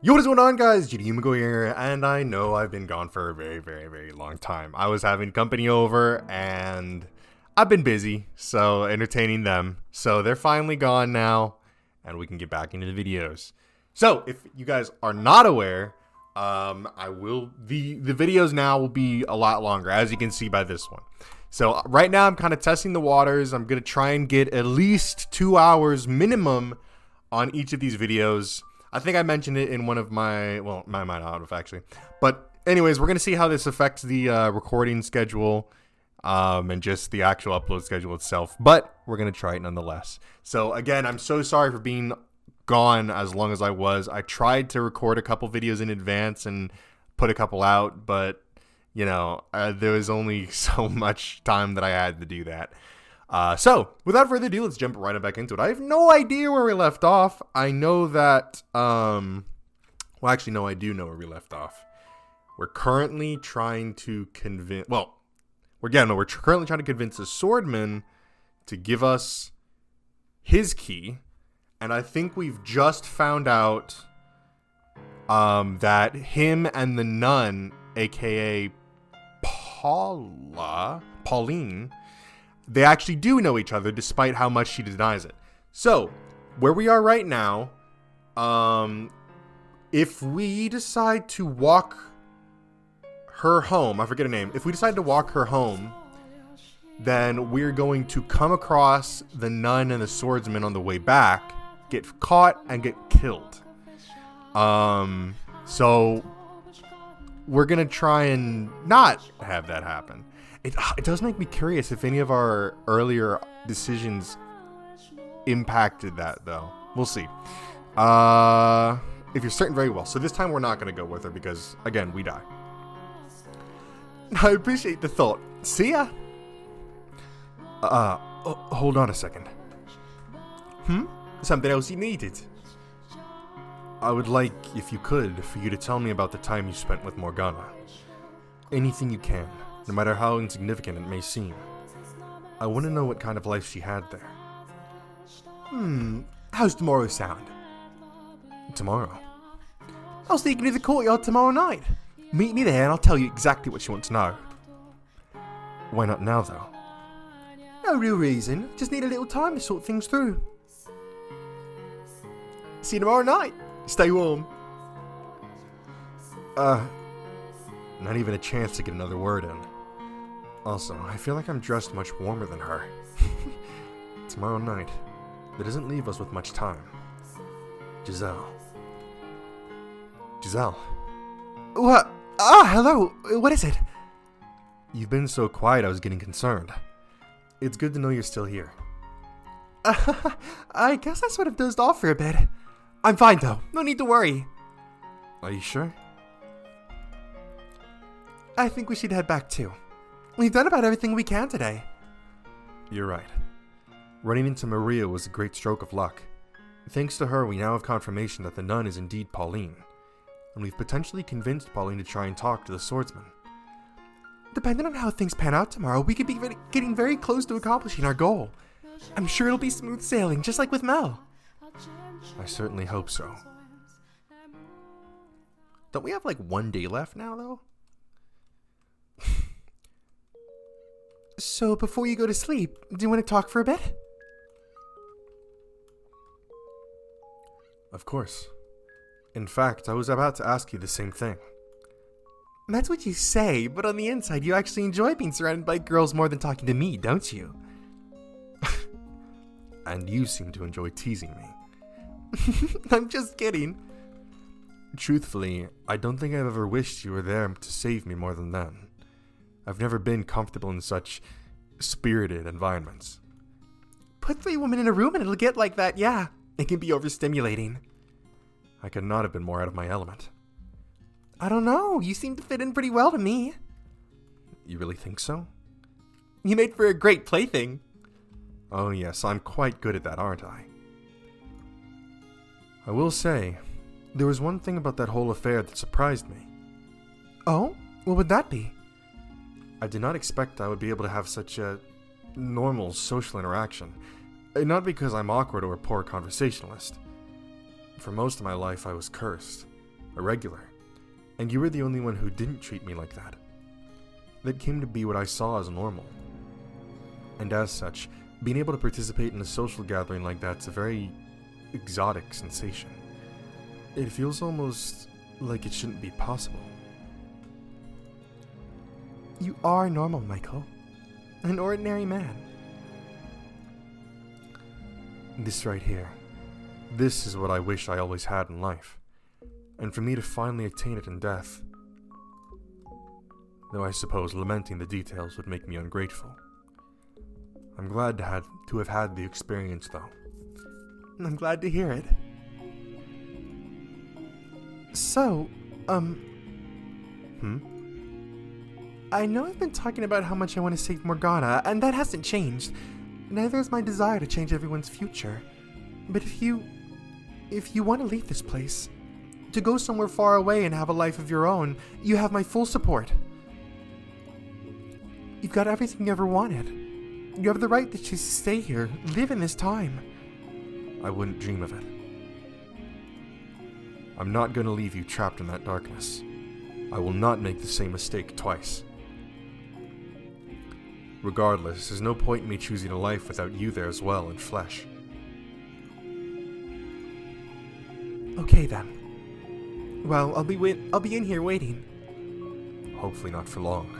Yo, what is going on, guys? J.Yumeko here, and I know I've been gone for a very long time. I was having company over, and I've been busy, so entertaining them. So they're finally gone now, and we can get back into the videos. So, if you guys are not aware, the videos now will be a lot longer, as you can see by this one. So right now, I'm kind of testing the waters. I'm gonna try and get at least 2 hours minimum on each of these videos. I think I mentioned it in one of my, well, I might not have actually. But anyways, we're going to see how this affects the recording schedule and just the actual upload schedule itself. But we're going to try it nonetheless. So again, I'm so sorry for being gone as long as I was. I tried to record a couple videos in advance and put a couple out, but you know, there was only so much time that I had to do that. So, without further ado, let's jump right back into it. I have no idea where we left off. I know that, well, actually, no, I do know where we left off. We're currently trying to convince, we're currently trying to convince the swordman to give us his key. And I think we've just found out, that him and the nun, aka Pauline, they actually do know each other, despite how much she denies it. So, where we are right now, if we decide to walk her home, I forget her name. If we decide to walk her home, then we're going to come across the nun and the swordsman on the way back, get caught, and get killed. So we're gonna try and not have that happen. It does make me curious if any of our earlier decisions impacted that, though. We'll see. If you're certain, very well. So this time we're not going to go with her because, again, we die. I appreciate the thought. See ya. Hold on a second. Something else you needed? I would like, if you could, for you to tell me about the time you spent with Morgana. Anything you can. No matter how insignificant it may seem. I want to know what kind of life she had there. How's tomorrow sound? Tomorrow? I'll sneak into the courtyard tomorrow night. Meet me there and I'll tell you exactly what you want to know. Why not now, though? No real reason. Just need a little time to sort things through. See you tomorrow night. Stay warm. Not even a chance to get another word in. Also, I feel like I'm dressed much warmer than her. Tomorrow night. That doesn't leave us with much time. Giselle. What? Hello. What is it? You've been so quiet, I was getting concerned. It's good to know you're still here. I guess I sort of dozed off for a bit. I'm fine, though. No need to worry. Are you sure? I think we should head back, too. We've done about everything we can today. You're right. Running into Maria was a great stroke of luck. Thanks to her, we now have confirmation that the nun is indeed Pauline. And we've potentially convinced Pauline to try and talk to the swordsman. Depending on how things pan out tomorrow, we could be getting very close to accomplishing our goal. I'm sure it'll be smooth sailing, just like with Mel. I certainly hope so. Don't we have like 1 day left now, though? So, before you go to sleep, do you want to talk for a bit? Of course. In fact, I was about to ask you the same thing. That's what you say, but on the inside, you actually enjoy being surrounded by girls more than talking to me, don't you? And you seem to enjoy teasing me. I'm just kidding. Truthfully, I don't think I've ever wished you were there to save me more than then. I've never been comfortable in such spirited environments. Put 3 women in a room and it'll get like that, yeah. It can be overstimulating. I could not have been more out of my element. I don't know, you seem to fit in pretty well to me. You really think so? You made for a great plaything. Oh yes, I'm quite good at that, aren't I? I will say, there was one thing about that whole affair that surprised me. Oh? What would that be? I did not expect I would be able to have such a normal social interaction. Not because I'm awkward or a poor conversationalist. For most of my life I was cursed. a regular, and you were the only one who didn't treat me like that. That came to be what I saw as normal. And as such, being able to participate in a social gathering like that's a very exotic sensation. It feels almost like it shouldn't be possible. You are normal, Michael. An ordinary man. This right here. This is what I wish I always had in life. And for me to finally attain it in death. Though I suppose lamenting the details would make me ungrateful. I'm glad to have had the experience, though. I'm glad to hear it. So, I know I've been talking about how much I want to save Morgana, and that hasn't changed. Neither is my desire to change everyone's future. But if you want to leave this place, to go somewhere far away and have a life of your own, you have my full support. You've got everything you ever wanted. You have the right to choose to stay here, live in this time. I wouldn't dream of it. I'm not going to leave you trapped in that darkness. I will not make the same mistake twice. Regardless, there's no point in me choosing a life without you there as well in flesh. Okay then. Well, I'll be in here waiting. Hopefully not for long.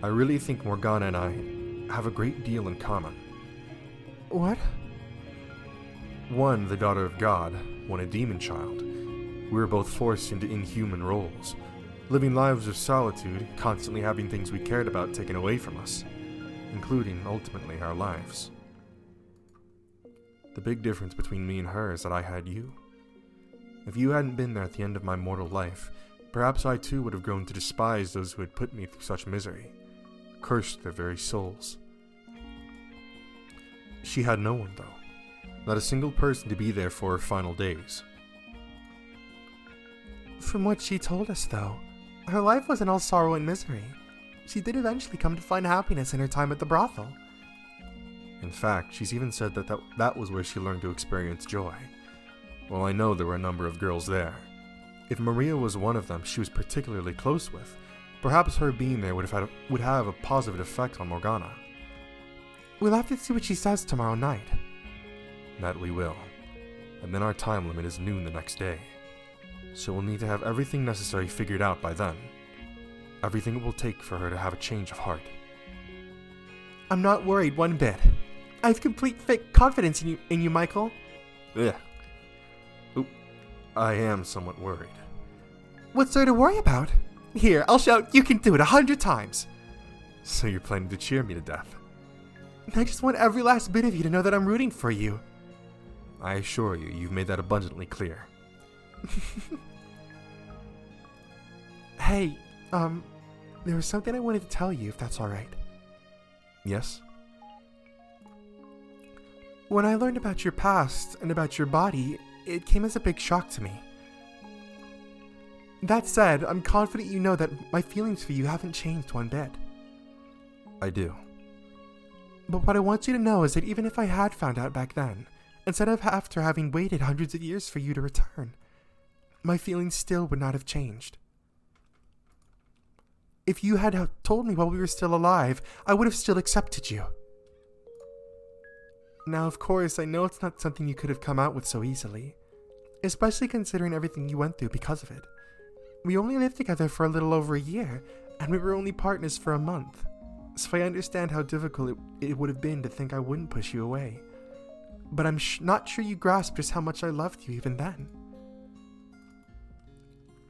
I really think Morgana and I have a great deal in common. What? One, the daughter of God, one a demon child. We were both forced into inhuman roles, living lives of solitude, constantly having things we cared about taken away from us, including, ultimately, our lives. The big difference between me and her is that I had you. If you hadn't been there at the end of my mortal life, perhaps I too would have grown to despise those who had put me through such misery, cursed their very souls. She had no one, though. Not a single person to be there for her final days. From what she told us, though, her life wasn't all sorrow and misery. She did eventually come to find happiness in her time at the brothel. In fact, she's even said that was where she learned to experience joy. Well, I know there were a number of girls there. If Maria was one of them she was particularly close with, perhaps her being there would have a positive effect on Morgana. We'll have to see what she says tomorrow night. That we will. And then our time limit is noon the next day. So we'll need to have everything necessary figured out by then. Everything it will take for her to have a change of heart. I'm not worried one bit. I have complete confidence in you, Michael. Ugh. Oop. I am somewhat worried. What's there to worry about? Here, I'll shout, you can do it 100 times. So you're planning to cheer me to death? I just want every last bit of you to know that I'm rooting for you. I assure you, you've made that abundantly clear. Hey, there was something I wanted to tell you, if that's alright. Yes? When I learned about your past and about your body, it came as a big shock to me. That said, I'm confident you know that my feelings for you haven't changed one bit. I do. But what I want you to know is that even if I had found out back then, instead of after having waited hundreds of years for you to return, my feelings still would not have changed. If you had told me while we were still alive, I would have still accepted you. Now, of course, I know it's not something you could have come out with so easily, especially considering everything you went through because of it. We only lived together for a little over a year, and we were only partners for a month, so I understand how difficult it would have been to think I wouldn't push you away. But I'm not sure you grasped just how much I loved you even then.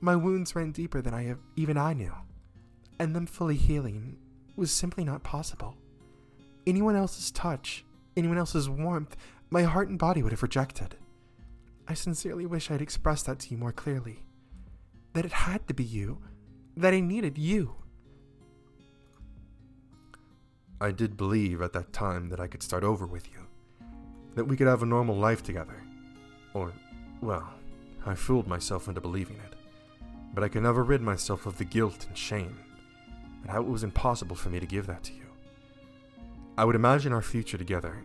My wounds ran deeper than even I knew, and them fully healing was simply not possible. Anyone else's touch, anyone else's warmth, my heart and body would have rejected. I sincerely wish I'd expressed that to you more clearly. That it had to be you. That I needed you. I did believe at that time that I could start over with you. That we could have a normal life together. Or, well, I fooled myself into believing it. But I could never rid myself of the guilt and shame, and how it was impossible for me to give that to you. I would imagine our future together.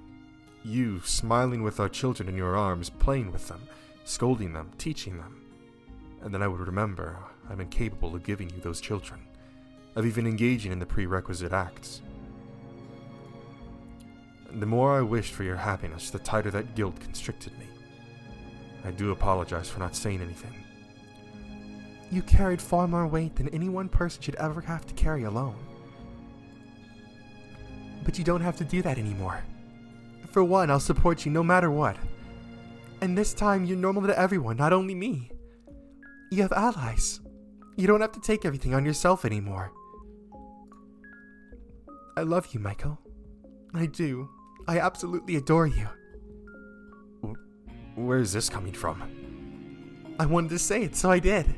You smiling with our children in your arms, playing with them, scolding them, teaching them. And then I would remember I'm incapable of giving you those children, of even engaging in the prerequisite acts. The more I wished for your happiness, the tighter that guilt constricted me. I do apologize for not saying anything. You carried far more weight than any one person should ever have to carry alone. But you don't have to do that anymore. For one, I'll support you no matter what. And this time, you're normal to everyone, not only me. You have allies. You don't have to take everything on yourself anymore. I love you, Michael. I do. I absolutely adore you. Where is this coming from? I wanted to say it, so I did.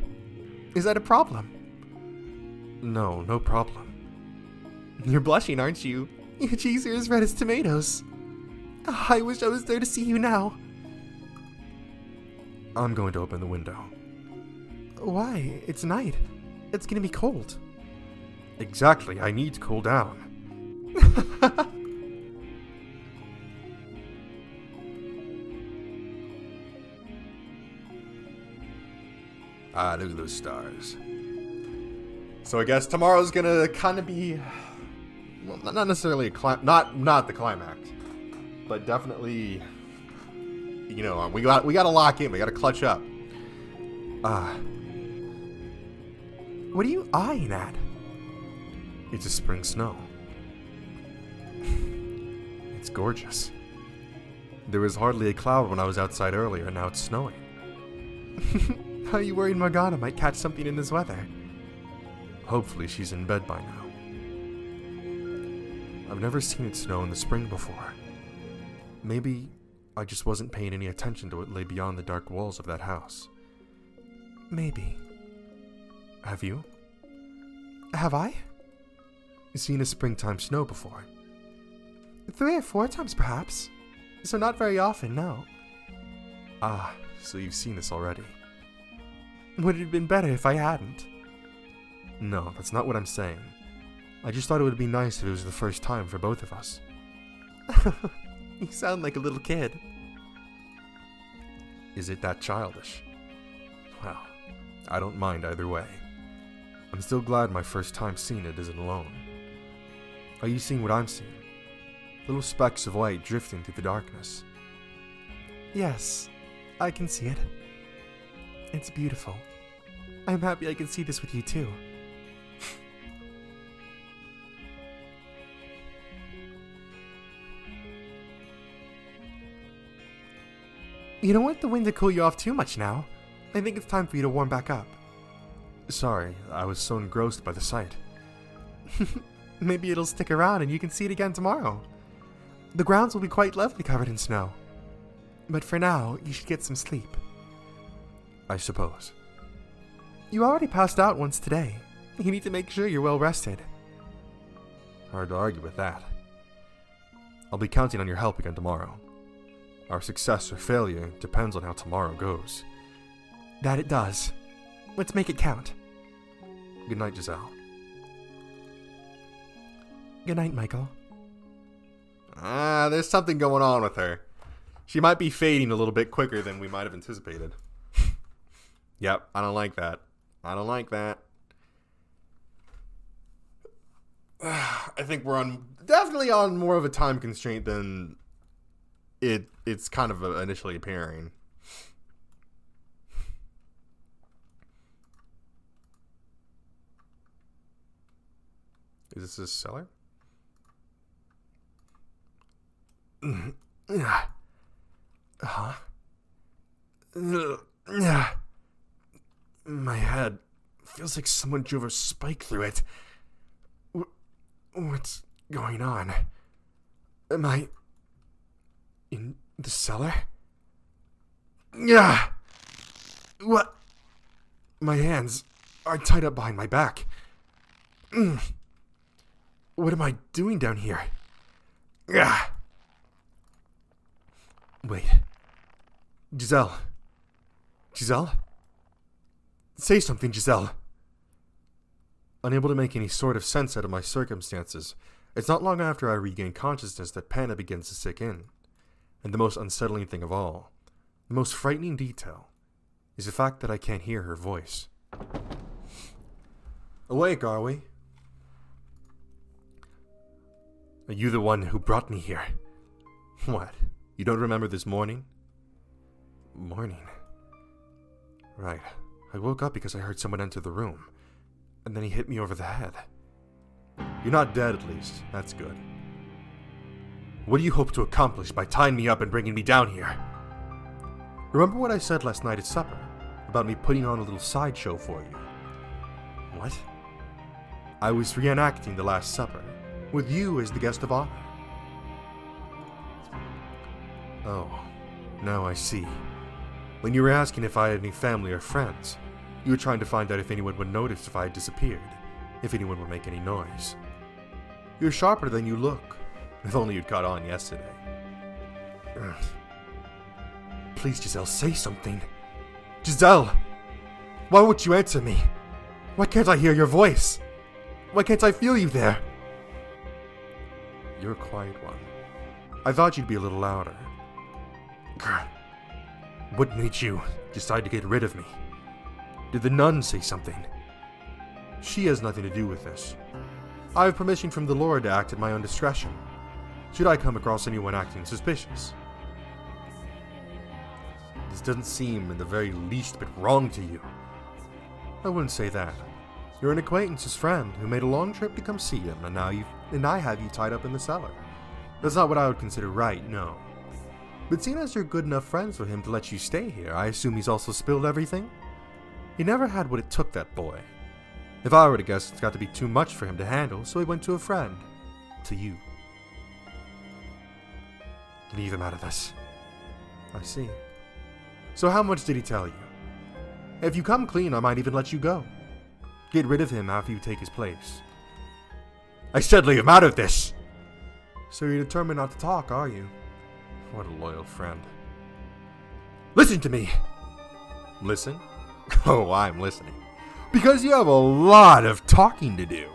Is that a problem? No, no problem. You're blushing, aren't you? Your cheeks are as red as tomatoes. I wish I was there to see you now. I'm going to open the window. Why? It's night. It's gonna be cold. Exactly, I need to cool down. Ah, look at those stars. So I guess tomorrow's gonna kind of be, well, not necessarily not the climax, but definitely, you know, we gotta lock in. We gotta clutch up. What are you eyeing at? It's a spring snow. It's gorgeous. There was hardly a cloud when I was outside earlier, and now it's snowing. Are you worried Morgana might catch something in this weather? Hopefully she's in bed by now. I've never seen it snow in the spring before. Maybe I just wasn't paying any attention to what lay beyond the dark walls of that house. Maybe. Have you? Have I? Seen a springtime snow before? 3 or 4 times perhaps. So not very often, no. Ah, so you've seen this already. Would it have been better if I hadn't? No, that's not what I'm saying. I just thought it would be nice if it was the first time for both of us. You sound like a little kid. Is it that childish? Well, I don't mind either way. I'm still glad my first time seeing it isn't alone. Are you seeing what I'm seeing? Little specks of light drifting through the darkness. Yes, I can see it. It's beautiful. I'm happy I can see this with you too. You don't want the wind to cool you off too much now. I think it's time for you to warm back up. Sorry, I was so engrossed by the sight. Maybe it'll stick around and you can see it again tomorrow. The grounds will be quite lovely covered in snow. But for now, you should get some sleep. I suppose. You already passed out once today. You need to make sure you're well rested. Hard to argue with that. I'll be counting on your help again tomorrow. Our success or failure depends on how tomorrow goes. That it does. Let's make it count. Good night, Giselle. Good night, Michael. There's something going on with her. She might be fading a little bit quicker than we might have anticipated. Yep, I don't like that. I don't like that. I think we're definitely on more of a time constraint than it's kind of initially appearing. Is this a cellar? Huh? My head feels like someone drove a spike through it. What's going on? Am I in the cellar? Yeah. What? My hands are tied up behind my back. What am I doing down here? Yeah. Wait. Giselle. Giselle? Say something, Giselle. Unable to make any sort of sense out of my circumstances, it's not long after I regain consciousness that panic begins to sick in. And the most unsettling thing of all, the most frightening detail, is the fact that I can't hear her voice. Awake, are we? Are you the one who brought me here? What? You don't remember this morning? Morning? Right. I woke up because I heard someone enter the room, and then he hit me over the head. You're not dead, at least. That's good. What do you hope to accomplish by tying me up and bringing me down here? Remember what I said last night at supper, about me putting on a little sideshow for you? What? I was reenacting the Last Supper, with you as the guest of honor. Oh, now I see. When you were asking if I had any family or friends, you were trying to find out if anyone would notice if I had disappeared, if anyone would make any noise. You're sharper than you look. If only you'd caught on yesterday. Please, Giselle, say something. Giselle! Why won't you answer me? Why can't I hear your voice? Why can't I feel you there? You're a quiet one. I thought you'd be a little louder. What made you decide to get rid of me? Did the nun say something? She has nothing to do with this. I have permission from the Lord to act at my own discretion, should I come across anyone acting suspicious. This doesn't seem in the very least bit wrong to you. I wouldn't say that. You're an acquaintance's friend who made a long trip to come see him, and I have you tied up in the cellar. That's not what I would consider right, no. But seeing as you're good enough friends with him to let you stay here, I assume he's also spilled everything? He never had what it took, that boy. If I were to guess, it's got to be too much for him to handle, so he went to a friend. To you. Leave him out of this. I see. So how much did he tell you? If you come clean, I might even let you go. Get rid of him after you take his place. I said leave him out of this! So you're determined not to talk, are you? What a loyal friend. Listen to me! Listen? Oh, I'm listening. Because you have a lot of talking to do.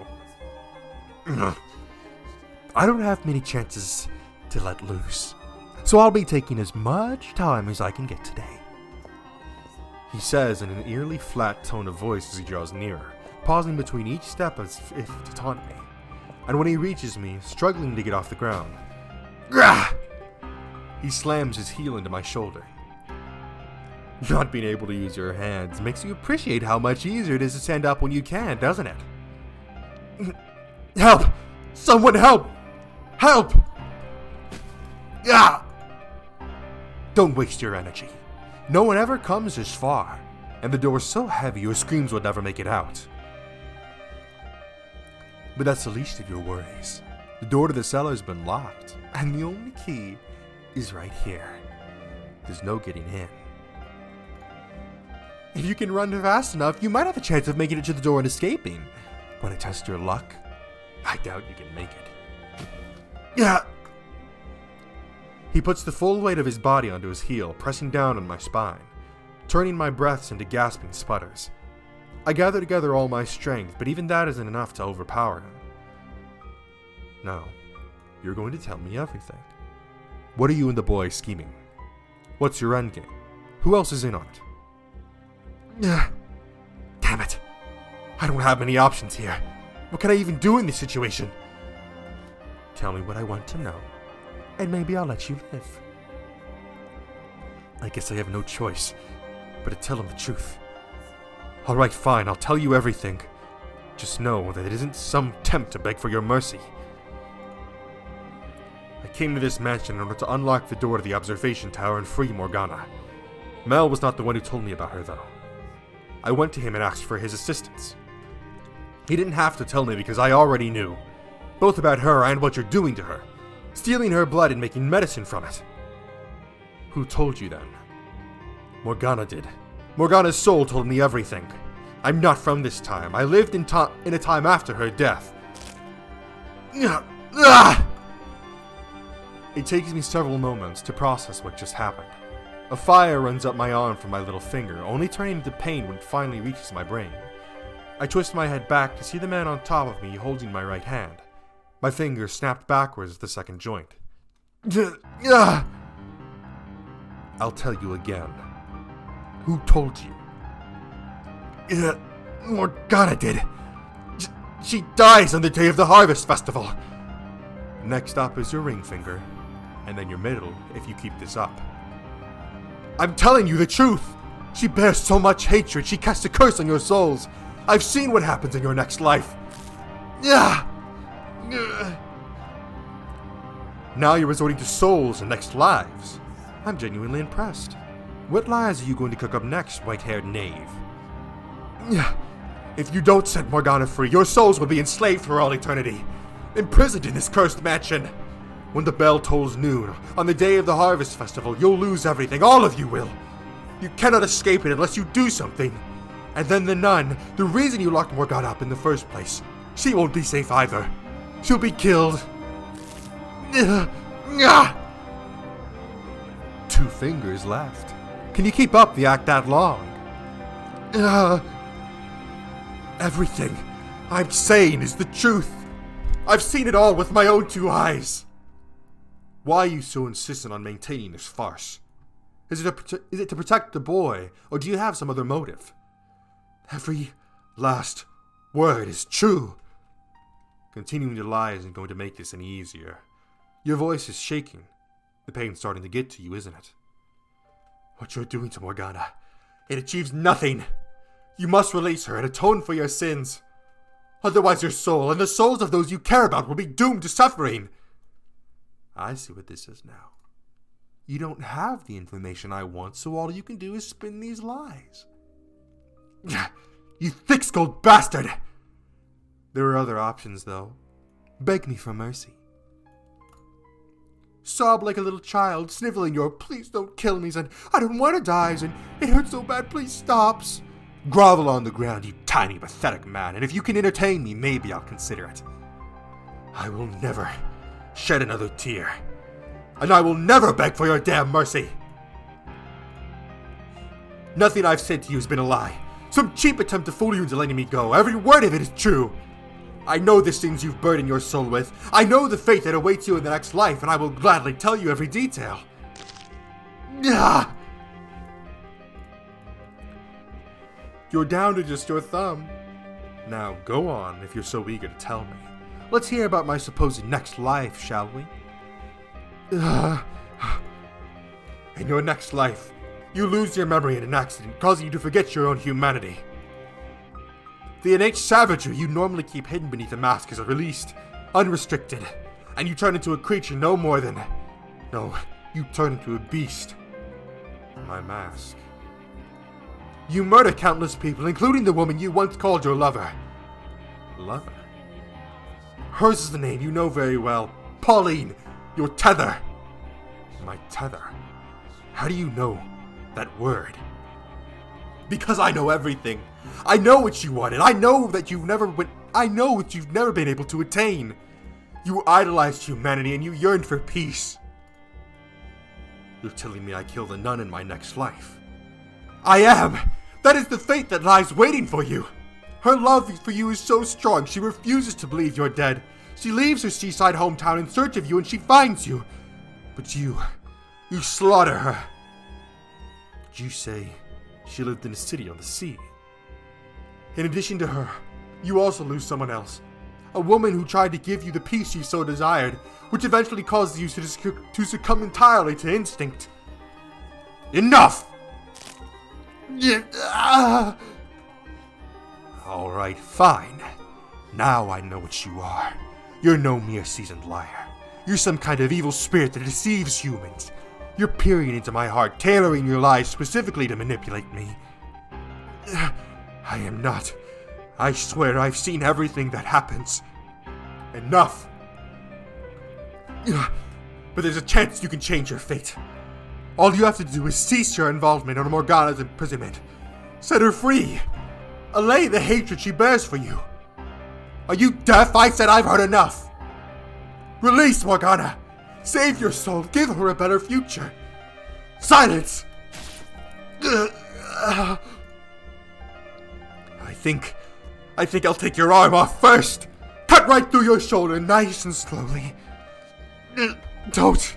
I don't have many chances to let loose, so I'll be taking as much time as I can get today. He says in an eerily flat tone of voice as he draws nearer, pausing between each step as if to taunt me. And when he reaches me, struggling to get off the ground, Grah! He slams his heel into my shoulder. Not being able to use your hands makes you appreciate how much easier it is to stand up when you can, doesn't it? Help! Someone help! Help! Ah! Don't waste your energy. No one ever comes this far, and the door's so heavy your screams would never make it out. But that's the least of your worries. The door to the cellar's been locked, and the only key is right here. There's no getting in. If you can run fast enough, you might have a chance of making it to the door and escaping. Want to test your luck? I doubt you can make it. Yeah. He puts the full weight of his body onto his heel, pressing down on my spine, turning my breaths into gasping sputters. I gather together all my strength, but even that isn't enough to overpower him. No, you're going to tell me everything. What are you and the boy scheming? What's your endgame? Who else is in on it? Damn it. I don't have many options here. What can I even do in this situation? Tell me what I want to know, and maybe I'll let you live. I guess I have no choice but to tell him the truth. Alright, fine, I'll tell you everything. Just know that it isn't some attempt to beg for your mercy. I came to this mansion in order to unlock the door to the observation tower and free Morgana. Mel was not the one who told me about her, though. I went to him and asked for his assistance. He didn't have to tell me because I already knew, both about her and what you're doing to her, stealing her blood and making medicine from it. Who told you then? Morgana did. Morgana's soul told me everything. I'm not from this time. I lived in a time after her death. It takes me several moments to process what just happened. A fire runs up my arm from my little finger, only turning into pain when it finally reaches my brain. I twist my head back to see the man on top of me holding my right hand. My finger snapped backwards at the second joint. I'll tell you again. Who told you? Morgana did. She dies on the day of the Harvest Festival. Next up is your ring finger, and then your middle if you keep this up. I'm telling you the truth! She bears so much hatred, she casts a curse on your souls. I've seen what happens in your next life. Now you're resorting to souls and next lives. I'm genuinely impressed. What lies are you going to cook up next, white-haired knave? If you don't set Morgana free, your souls will be enslaved for all eternity, imprisoned in this cursed mansion. When the bell tolls noon, on the day of the Harvest Festival, you'll lose everything, all of you will. You cannot escape it unless you do something. And then the nun, the reason you locked Morgana up in the first place, she won't be safe either. She'll be killed. 2 fingers left. Can you keep up the act that long? Everything I'm saying is the truth. I've seen it all with my own 2 eyes. Why are you so insistent on maintaining this farce? Is it to protect the boy, or do you have some other motive? Every last word is true. Continuing to lie isn't going to make this any easier. Your voice is shaking. The pain's starting to get to you, isn't it? What you're doing to Morgana, it achieves nothing. You must release her and atone for your sins. Otherwise your soul and the souls of those you care about will be doomed to suffering. I see what this is now. You don't have the information I want, so all you can do is spin these lies. You thick-skulled bastard! There are other options, though. Beg me for mercy. Sob like a little child, sniveling your "please don't kill me" and "I don't want to die" and "it hurts so bad, please stops." Grovel on the ground, you tiny, pathetic man, and if you can entertain me, maybe I'll consider it. I will never shed another tear, and I will never beg for your damn mercy. Nothing I've said to you has been a lie. Some cheap attempt to fool you into letting me go. Every word of it is true. I know the sins you've burdened your soul with. I know the fate that awaits you in the next life, and I will gladly tell you every detail. You're down to just your thumb. Now go on if you're so eager to tell me. Let's hear about my supposed next life, shall we? In your next life, you lose your memory in an accident, causing you to forget your own humanity. The innate savagery you normally keep hidden beneath a mask is released, unrestricted, and you turn into a creature no more than... No, you turn into a beast. My mask. You murder countless people, including the woman you once called your lover. Lover? Hers is the name you know very well. Pauline, your tether. My tether? How do you know that word? Because I know everything. I know what you wanted. I know what you've never been able to attain. You idolized humanity and you yearned for peace. You're telling me I killed a nun in my next life. I am! That is the fate that lies waiting for you. Her love for you is so strong, she refuses to believe you're dead. She leaves her seaside hometown in search of you and she finds you. But you slaughter her. Did you say she lived in a city on the sea? In addition to her, you also lose someone else. A woman who tried to give you the peace you so desired, which eventually caused you to succumb entirely to instinct. Enough! Alright, fine. Now I know what you are. You're no mere seasoned liar. You're some kind of evil spirit that deceives humans. You're peering into my heart, tailoring your lies specifically to manipulate me. I am not. I swear I've seen everything that happens. Enough! But there's a chance you can change your fate. All you have to do is cease your involvement in Morgana's imprisonment. Set her free. Allay the hatred she bears for you. Are you deaf? I said I've heard enough. Release Morgana. Save your soul. Give her a better future. Silence! I think I'll take your arm off first. Cut right through your shoulder, nice and slowly. Don't.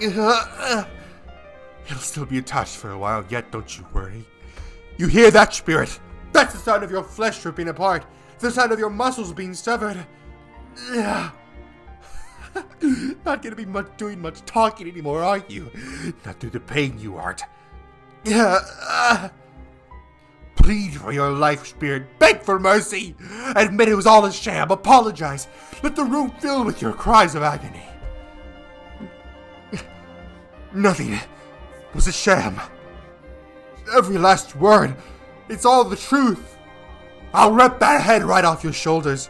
It'll still be attached for a while yet, don't you worry. You hear that, spirit? That's the sound of your flesh ripping apart. The sound of your muscles being severed. Not gonna be doing much talking anymore, are you? Not through the pain, you aren't. Plead for your life, spirit. Beg for mercy. Admit it was all a sham. Apologize. Let the room fill with your cries of agony. Nothing was a sham. Every last word. It's all the truth. I'll rip that head right off your shoulders.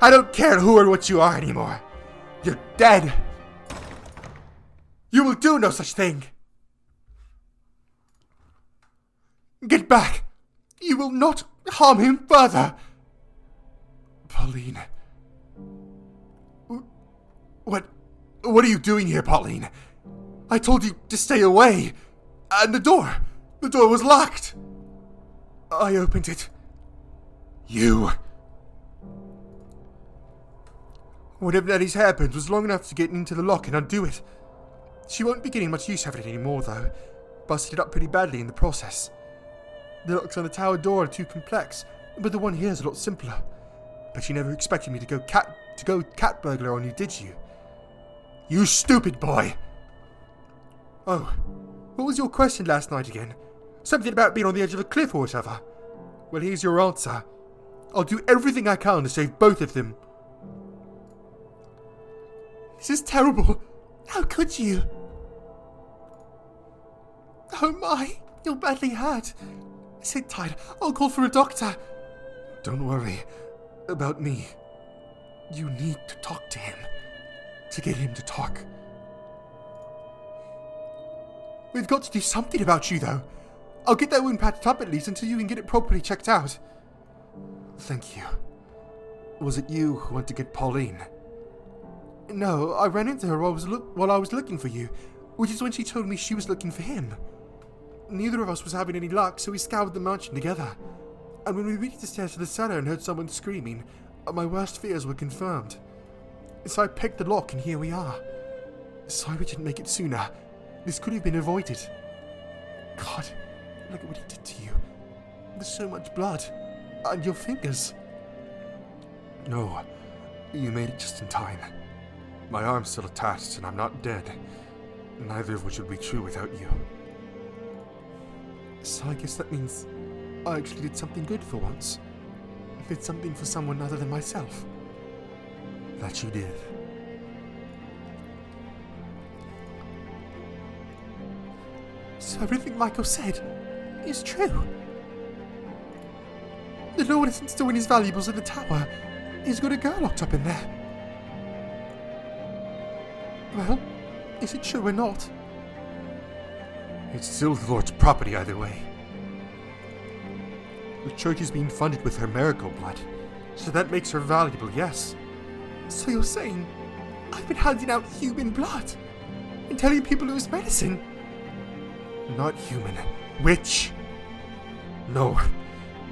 I don't care who or what you are anymore. You're dead. You will do no such thing. Get back. You will not harm him further. Pauline. What are you doing here, Pauline? I told you to stay away. And the door was locked. I opened it. You. Whatever that has happened was long enough to get into the lock and undo it. She won't be getting much use out of it anymore, though. Busted it up pretty badly in the process. The locks on the tower door are too complex, but the one here is a lot simpler. But you never expected me to go cat burglar on you, did you? You stupid boy! Oh, what was your question last night again? Something about being on the edge of a cliff or whatever. Well, here's your answer. I'll do everything I can to save both of them. This is terrible. How could you? Oh my, you're badly hurt. Sit tight. I'll call for a doctor. Don't worry about me. You need to talk to him. To get him to talk. We've got to do something about you, though. I'll get that wound patched up at least until you can get it properly checked out. Thank you. Was it you who went to get Pauline? No, I ran into her while I was looking for you, which is when she told me she was looking for him. Neither of us was having any luck, so we scoured the mansion together. And when we reached the stairs to the cellar and heard someone screaming, my worst fears were confirmed. So I picked the lock and here we are. Sorry we didn't make it sooner. This could have been avoided. God, look at what he did to you. There's so much blood. And your fingers. No, you made it just in time. My arm's still attached and I'm not dead. Neither of which would be true without you. So I guess that means I actually did something good for once. Did something for someone other than myself. That you did. So everything Michael said is true. The Lord isn't storing his valuables in the tower. He's got a girl locked up in there. Well, is it true or not? It's still the Lord's property either way. The church is being funded with her miracle blood, so that makes her valuable, yes. So you're saying I've been handing out human blood and telling people it was medicine? Not human. Witch. No.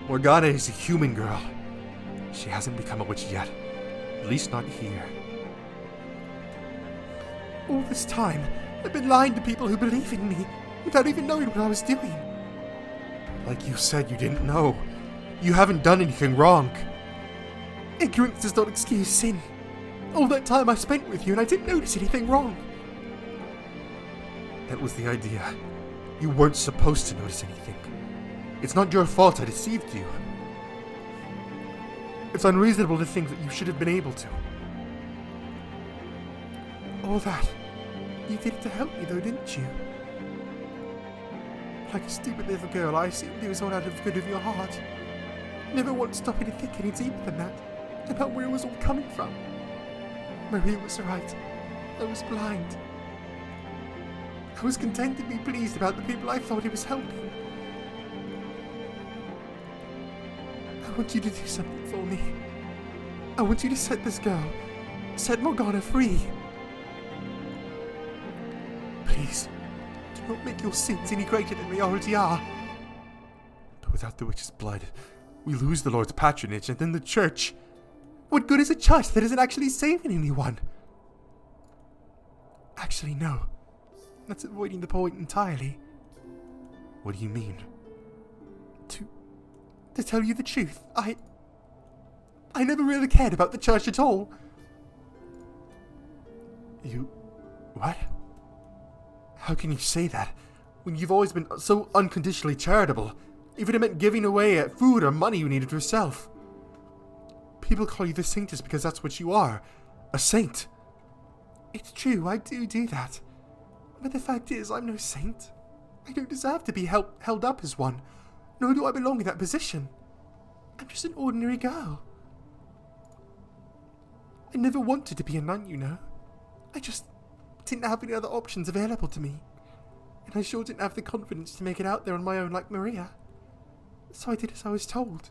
Morgana is a human girl. She hasn't become a witch yet. At least not here. All this time, I've been lying to people who believe in me without even knowing what I was doing. Like you said, you didn't know. You haven't done anything wrong. Ignorance does not excuse sin. All that time I spent with you and I didn't notice anything wrong. That was the idea. You weren't supposed to notice anything. It's not your fault I deceived you. It's unreasonable to think that you should have been able to. All that. You did it to help me though, didn't you? Like a stupid little girl, I assumed it was all out of the good of your heart. Never once stopped to think any deeper than that, about where it was all coming from. Maria was right. I was blind. I was content to be pleased about the people I thought he was helping. I want you to do something for me. I want you to set this girl, set Morgana free. Please, do not make your sins any greater than they already are. But without the witch's blood, we lose the Lord's patronage and then the church. What good is a church that isn't actually saving anyone? Actually, no. That's avoiding the point entirely. What do you mean? To tell you the truth, I never really cared about the church at all. You... what? How can you say that, when you've always been so unconditionally charitable, even if it meant giving away food or money you needed yourself? People call you the saintess because that's what you are, a saint. It's true, I do that. But the fact is, I'm no saint. I don't deserve to be held up as one, nor do I belong in that position. I'm just an ordinary girl. I never wanted to be a nun, you know. I just didn't have any other options available to me. And I sure didn't have the confidence to make it out there on my own like Maria. So I did as I was told.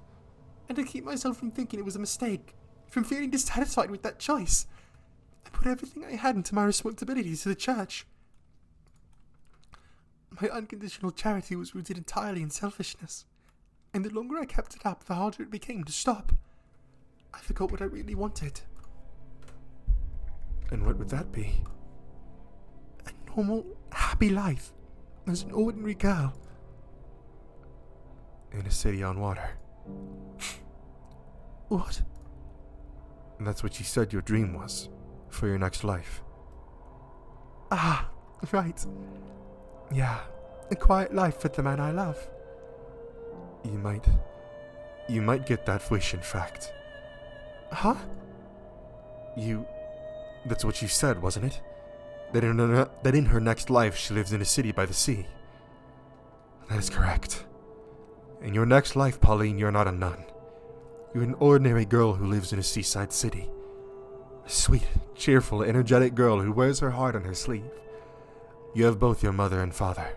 And to keep myself from thinking it was a mistake, from feeling dissatisfied with that choice, I put everything I had into my responsibilities to the church. My unconditional charity was rooted entirely in selfishness, and the longer I kept it up, the harder it became to stop. I forgot what I really wanted. And what would that be? A normal, happy life, as an ordinary girl. In a city on water. What? And that's what you said your dream was, for your next life. Ah, right. Yeah, a quiet life with the man I love. You might get that wish, in fact. Huh? That's what you said, wasn't it? That in her next life she lives in a city by the sea. That is correct. In your next life, Pauline, you're not a nun. You're an ordinary girl who lives in a seaside city. A sweet, cheerful, energetic girl who wears her heart on her sleeve. You have both your mother and father.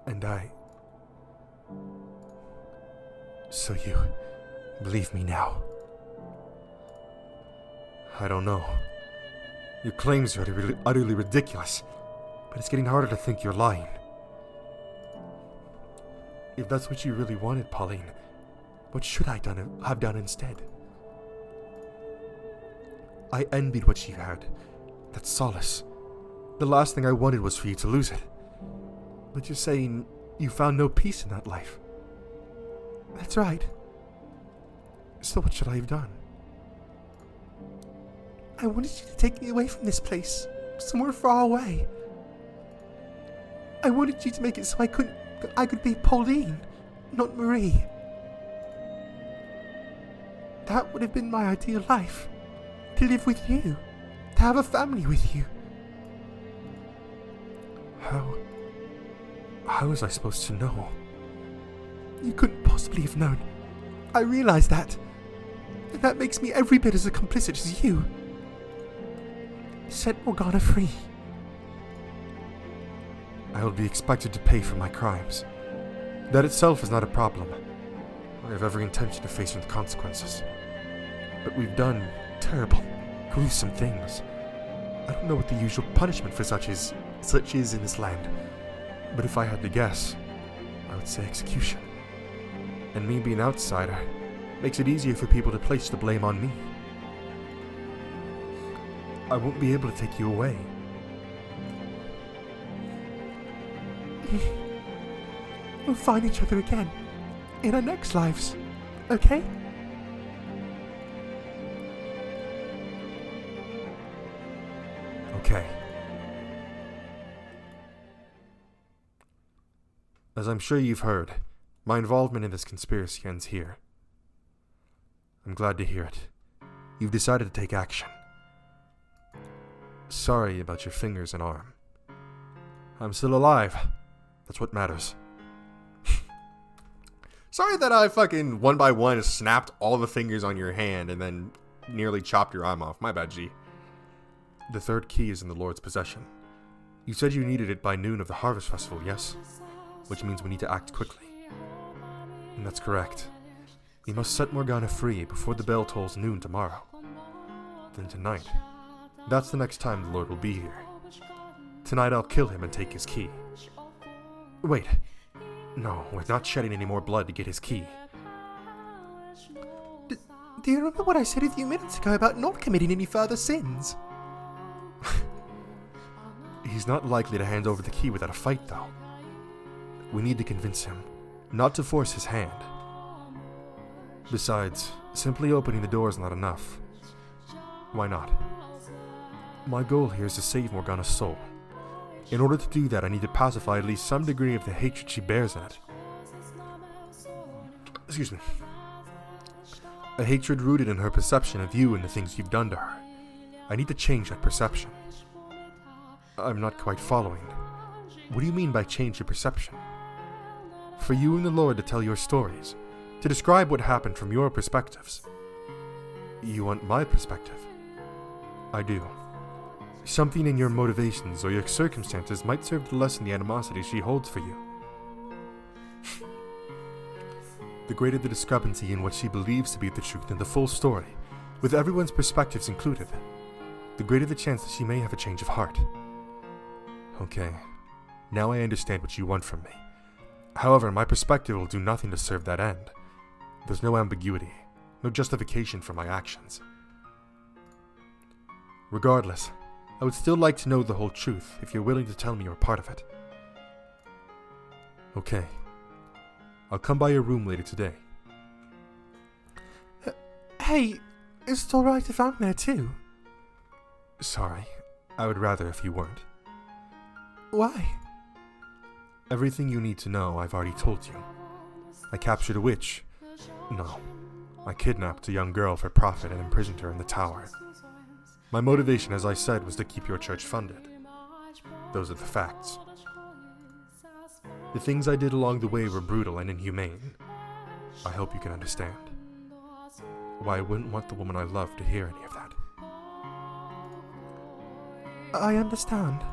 And I... So you believe me now? I don't know. Your claims are utterly ridiculous, but it's getting harder to think you're lying. If that's what you really wanted, Pauline, what should I have done instead? I envied what you had. That solace. The last thing I wanted was for you to lose it. But you're saying you found no peace in that life. That's right. So what should I have done? I wanted you to take me away from this place, somewhere far away. I wanted you to make it so I could be Pauline, not Marie. That would have been my ideal life. To live with you. To have a family with you. How was I supposed to know? You couldn't possibly have known. I realize that. And that makes me every bit as complicit as you. Set Morgana free. I will be expected to pay for my crimes. That itself is not a problem. I have every intention of facing the consequences. But we've done terrible, gruesome things. I don't know what the usual punishment for such is in this land. But if I had to guess, I would say execution. And me being an outsider makes it easier for people to place the blame on me. I won't be able to take you away. We'll find each other again. In our next lives. Okay? Okay. As I'm sure you've heard, my involvement in this conspiracy ends here. I'm glad to hear it. You've decided to take action. Sorry about your fingers and arm. I'm still alive. That's what matters. Sorry that I fucking one by one snapped all the fingers on your hand and then nearly chopped your arm off. My bad, G. The third key is in the Lord's possession. You said you needed it by noon of the Harvest Festival, yes? Which means we need to act quickly. And that's correct. We must set Morgana free before the bell tolls noon tomorrow. Then tonight, that's the next time the Lord will be here. Tonight I'll kill him and take his key. Wait. No, we're not shedding any more blood to get his key. Do you remember what I said a few minutes ago about not committing any further sins? He's not likely to hand over the key without a fight, though. We need to convince him not to force his hand. Besides, simply opening the door is not enough. Why not? My goal here is to save Morgana's soul. In order to do that, I need to pacify at least some degree of the hatred she bears in it. Excuse me. A hatred rooted in her perception of you and the things you've done to her. I need to change that perception. I'm not quite following. What do you mean by change your perception? For you and the Lord to tell your stories, to describe what happened from your perspectives. You want my perspective? I do. Something in your motivations or your circumstances might serve to lessen the animosity she holds for you. The greater the discrepancy in what she believes to be the truth and the full story, with everyone's perspectives included, the greater the chance that she may have a change of heart. Okay, now I understand what you want from me. However, my perspective will do nothing to serve that end. There's no ambiguity, no justification for my actions. Regardless, I would still like to know the whole truth if you're willing to tell me you're part of it. Okay. I'll come by your room later today. Hey, is it alright if I'm there too? Sorry, I would rather if you weren't. Why? Everything you need to know I've already told you. I captured a witch. No, I kidnapped a young girl for profit and imprisoned her in the tower. My motivation, as I said, was to keep your church funded. Those are the facts. The things I did along the way were brutal and inhumane. I hope you can understand. Why I wouldn't want the woman I love to hear any of that. I understand.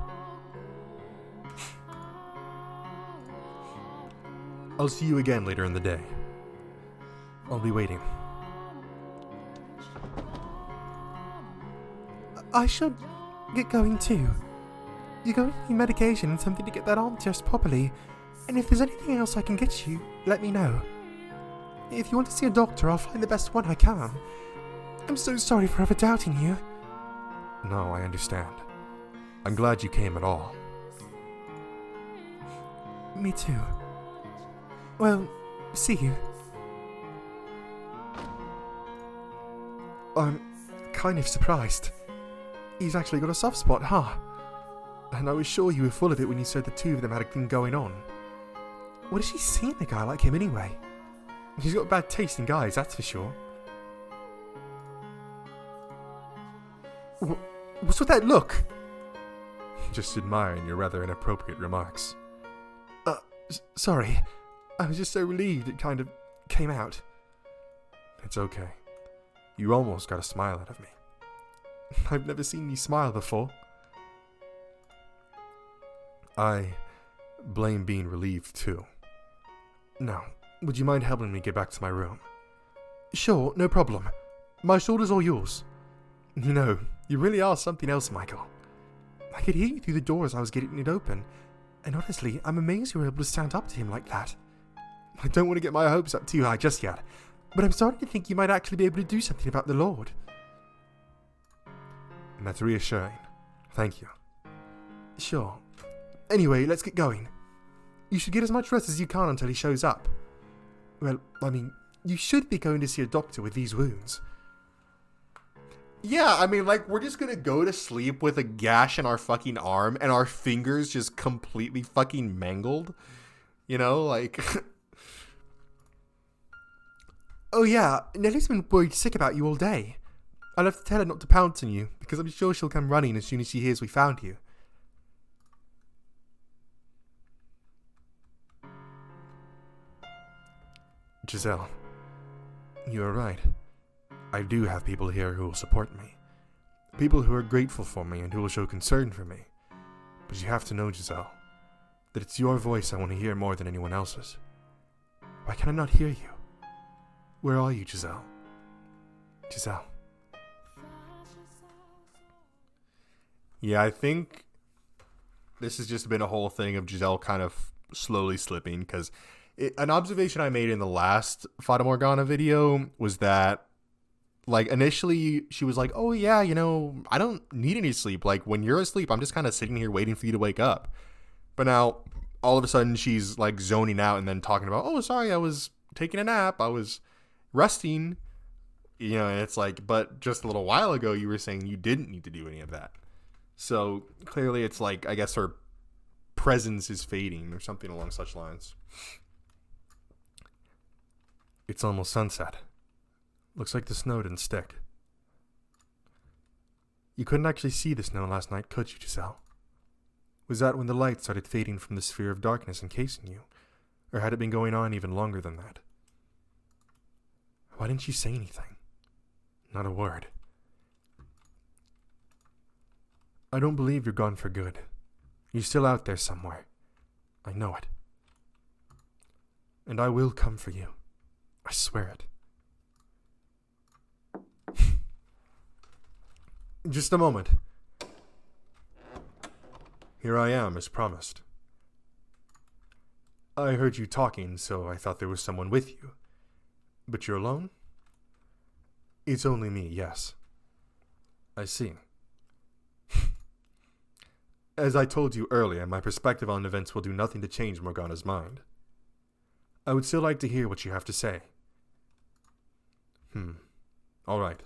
I'll see you again later in the day. I'll be waiting. I should get going too. You're going to need medication and something to get that arm test properly. And if there's anything else I can get you, let me know. If you want to see a doctor, I'll find the best one I can. I'm so sorry for ever doubting you. No, I understand. I'm glad you came at all. Me too. Well, see you. I'm kind of surprised. He's actually got a soft spot, huh? And I was sure you were full of it when you said the two of them had a thing going on. What does she see in a guy like him anyway? He's got bad taste in guys, that's for sure. What's with that look? Just admiring your rather inappropriate remarks. Sorry. I was just so relieved it kind of came out. It's okay. You almost got a smile out of me. I've never seen you smile before. I blame being relieved too. Now, would you mind helping me get back to my room? Sure, no problem. My shoulder's all yours. You know, you really are something else, Michael. I could hear you through the door as I was getting it open, and honestly, I'm amazed you were able to stand up to him like that. I don't want to get my hopes up too high just yet, but I'm starting to think you might actually be able to do something about the Lord. That's reassuring. Thank you. Sure. Anyway, let's get going. You should get as much rest as you can until he shows up. Well, I mean, you should be going to see a doctor with these wounds. Yeah, I mean, like, we're just gonna go to sleep with a gash in our fucking arm and our fingers just completely fucking mangled. You know, like... Oh yeah, Nellie's been worried sick about you all day. I'll have to tell her not to pounce on you, because I'm sure she'll come running as soon as she hears we found you. Giselle, you are right. I do have people here who will support me. People who are grateful for me and who will show concern for me. But you have to know, Giselle, that it's your voice I want to hear more than anyone else's. Why can I not hear you? Where are you, Giselle? Giselle. Yeah, I think this has just been a whole thing of Giselle kind of slowly slipping, because an observation I made in the last Fata Morgana video was that Like, initially, she was like, oh, yeah, I don't need any sleep. Like, when you're asleep, I'm just kind of sitting here waiting for you to wake up. But now, all of a sudden, she's, like, zoning out and then talking about, oh, sorry, I was taking a nap. I was resting. And it's like, but just a little while ago, you were saying you didn't need to do any of that. So, clearly, it's like, I guess her presence is fading or something along such lines. It's almost sunset. Looks like the snow didn't stick. You couldn't actually see the snow last night, could you, Giselle? Was that when the light started fading from the sphere of darkness encasing you? Or had it been going on even longer than that? Why didn't you say anything? Not a word. I don't believe you're gone for good. You're still out there somewhere. I know it. And I will come for you. I swear it. Just a moment. Here I am, as promised. I heard you talking, so I thought there was someone with you. But you're alone? It's only me, yes. I see. As I told you earlier, my perspective on events will do nothing to change Morgana's mind. I would still like to hear what you have to say. All right.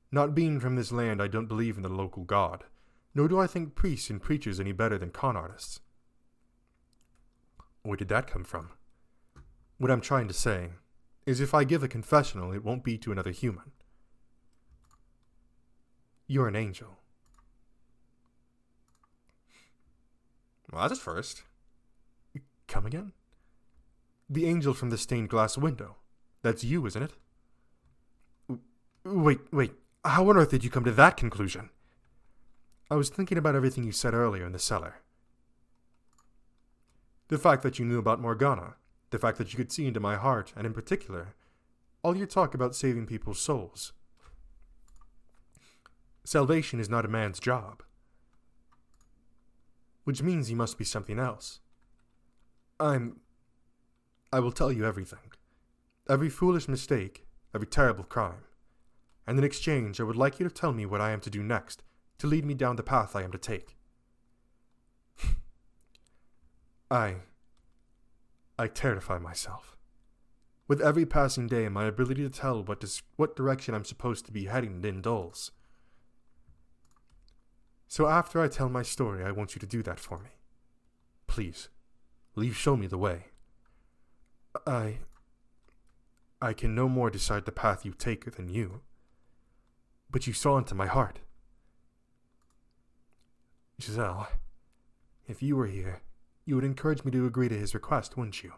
Not being from this land, I don't believe in the local god, nor do I think priests and preachers any better than con artists. Where did that come from? What I'm trying to say is if I give a confessional, it won't be to another human. You're an angel. Well, that's a first. Come again? The angel from the stained glass window. That's you, isn't it? Wait. How on earth did you come to that conclusion? I was thinking about everything you said earlier in the cellar. The fact that you knew about Morgana, the fact that you could see into my heart, and in particular, all your talk about saving people's souls. Salvation is not a man's job. Which means he must be something else. I will tell you everything. Every foolish mistake, every terrible crime. And in exchange, I would like you to tell me what I am to do next, to lead me down the path I am to take. I terrify myself. With every passing day, my ability to tell what direction I'm supposed to be heading in dulls. So after I tell my story, I want you to do that for me. Please, will you show me the way? I can no more decide the path you take than you. But you saw into my heart. Giselle, if you were here, you would encourage me to agree to his request, wouldn't you?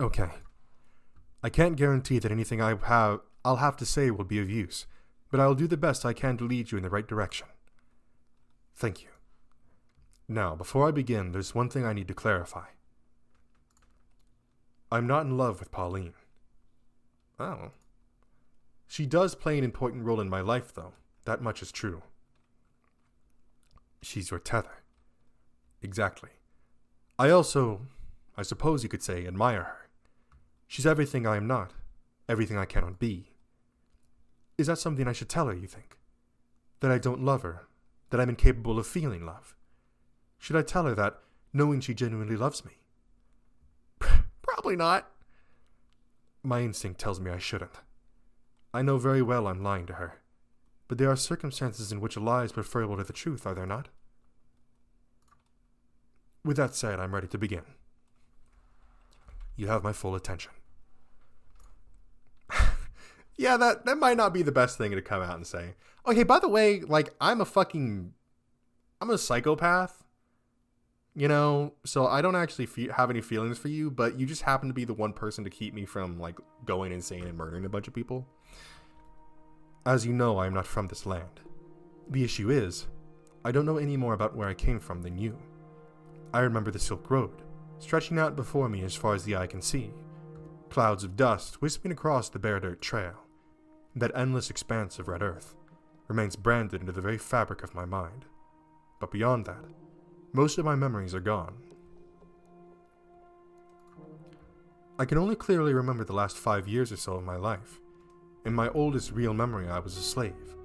Okay. I can't guarantee that anything I'll have to say will be of use, but I'll do the best I can to lead you in the right direction. Thank you. Now, before I begin, there's one thing I need to clarify. I'm not in love with Pauline. Oh. She does play an important role in my life, though. That much is true. She's your tether. Exactly. I suppose you could say, admire her. She's everything I am not, everything I cannot be. Is that something I should tell her, you think? That I don't love her, that I'm incapable of feeling love? Should I tell her that, knowing she genuinely loves me? Probably not. My instinct tells me I shouldn't. I know very well I'm lying to her, but there are circumstances in which a lie is preferable to the truth, are there not? With that said, I'm ready to begin. You have my full attention. Yeah, that might not be the best thing to come out and say. Okay, by the way, like, I'm a psychopath, so I don't actually have any feelings for you, but you just happen to be the one person to keep me from, like, going insane and murdering a bunch of people. As you know, I am not from this land. The issue is, I don't know any more about where I came from than you. I remember the Silk Road, stretching out before me as far as the eye can see. Clouds of dust wisping across the bare dirt trail. That endless expanse of red earth remains branded into the very fabric of my mind. But beyond that, most of my memories are gone. I can only clearly remember the last 5 years or so of my life. In my oldest real memory, I was a slave.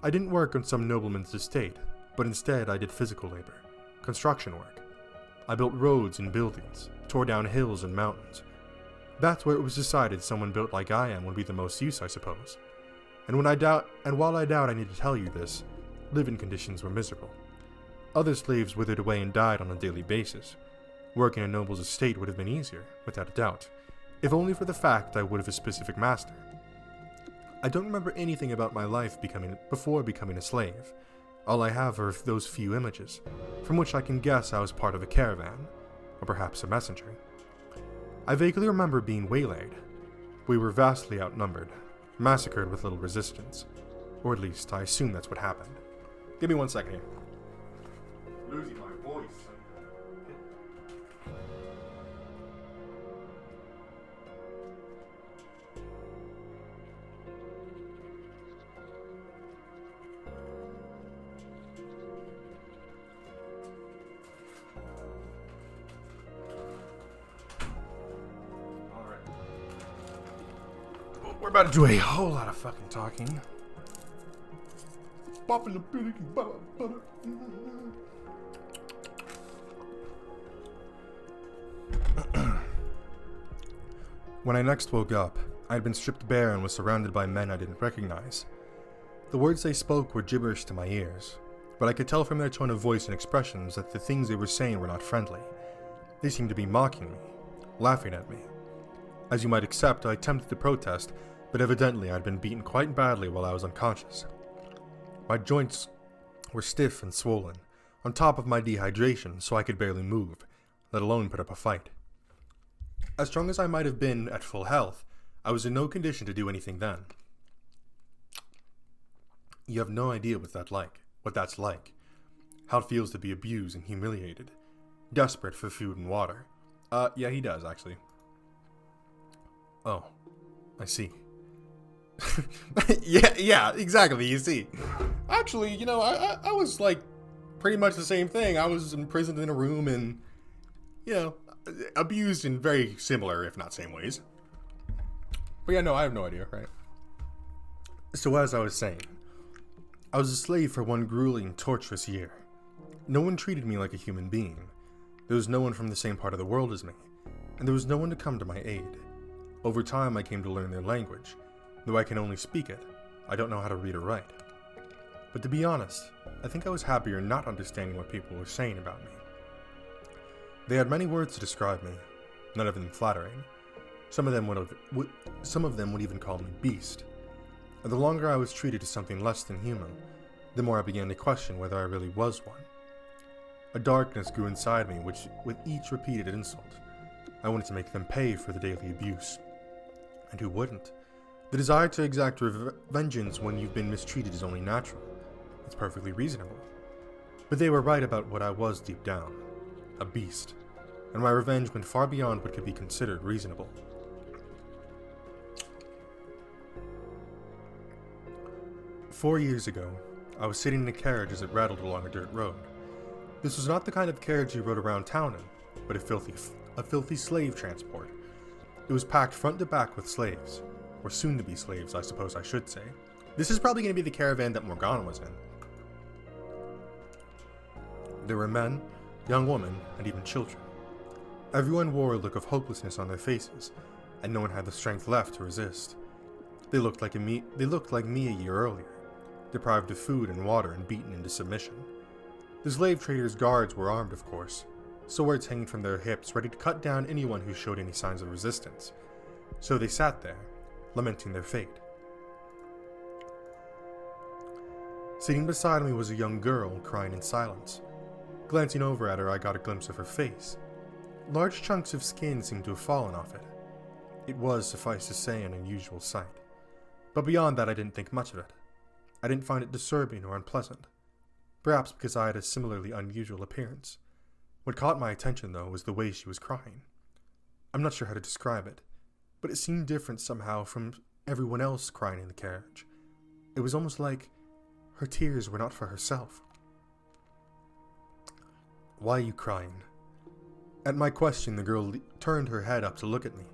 I didn't work on some nobleman's estate, but instead I did physical labor, construction work. I built roads and buildings, tore down hills and mountains. That's where it was decided someone built like I am would be the most use, I suppose. And while I doubt I need to tell you this, living conditions were miserable. Other slaves withered away and died on a daily basis. Working a noble's estate would have been easier, without a doubt, if only for the fact I would have a specific master. I don't remember anything about my life before becoming a slave. All I have are those few images, from which I can guess I was part of a caravan, or perhaps a messenger. I vaguely remember being waylaid. We were vastly outnumbered, massacred with little resistance, or at least I assume that's what happened. Give me 1 second here. Losing my voice. We're about to do a whole lot of fucking talking. When I next woke up, I had been stripped bare and was surrounded by men I didn't recognize. The words they spoke were gibberish to my ears, but I could tell from their tone of voice and expressions that the things they were saying were not friendly. They seemed to be mocking me, laughing at me. As you might accept, I attempted to protest, but evidently I'd been beaten quite badly while I was unconscious. My joints were stiff and swollen, on top of my dehydration, so I could barely move, let alone put up a fight. As strong as I might have been at full health, I was in no condition to do anything then. You have no idea what that's like. How it feels to be abused and humiliated, desperate for food and water. Yeah, he does, actually. Oh, I see. yeah, exactly, you see. Actually, I was like pretty much the same thing. I was imprisoned in a room and, abused in very similar, if not same ways. But yeah, no, I have no idea, right? So as I was saying, I was a slave for one grueling, torturous year. No one treated me like a human being. There was no one from the same part of the world as me, and there was no one to come to my aid. Over time, I came to learn their language. Though I can only speak it, I don't know how to read or write. But to be honest, I think I was happier not understanding what people were saying about me. They had many words to describe me, none of them flattering. Some of them would even call me beast. And the longer I was treated as something less than human, the more I began to question whether I really was one. A darkness grew inside me, which, with each repeated insult, I wanted to make them pay for the daily abuse. And who wouldn't? The desire to exact vengeance when you've been mistreated is only natural. It's perfectly reasonable. But they were right about what I was deep down. A beast. And my revenge went far beyond what could be considered reasonable. "4 years ago, I was sitting in a carriage as it rattled along a dirt road. This was not the kind of carriage you rode around town in, but a filthy slave transport. It was packed front to back with slaves. Or soon-to-be slaves, I suppose I should say. This is probably going to be the caravan that Morgana was in. There were men, young women, and even children. Everyone wore a look of hopelessness on their faces, and no one had the strength left to resist. They looked like me a year earlier, deprived of food and water and beaten into submission. The slave traders' guards were armed, of course, swords hanging from their hips, ready to cut down anyone who showed any signs of resistance. So they sat there, lamenting their fate. Sitting beside me was a young girl, crying in silence. Glancing over at her, I got a glimpse of her face. Large chunks of skin seemed to have fallen off it. It was, suffice to say, an unusual sight. But beyond that, I didn't think much of it. I didn't find it disturbing or unpleasant. Perhaps because I had a similarly unusual appearance. What caught my attention, though, was the way she was crying. I'm not sure how to describe it, but it seemed different somehow from everyone else crying in the carriage. It was almost like her tears were not for herself. "Why are you crying?" At my question, the girl turned her head up to look at me.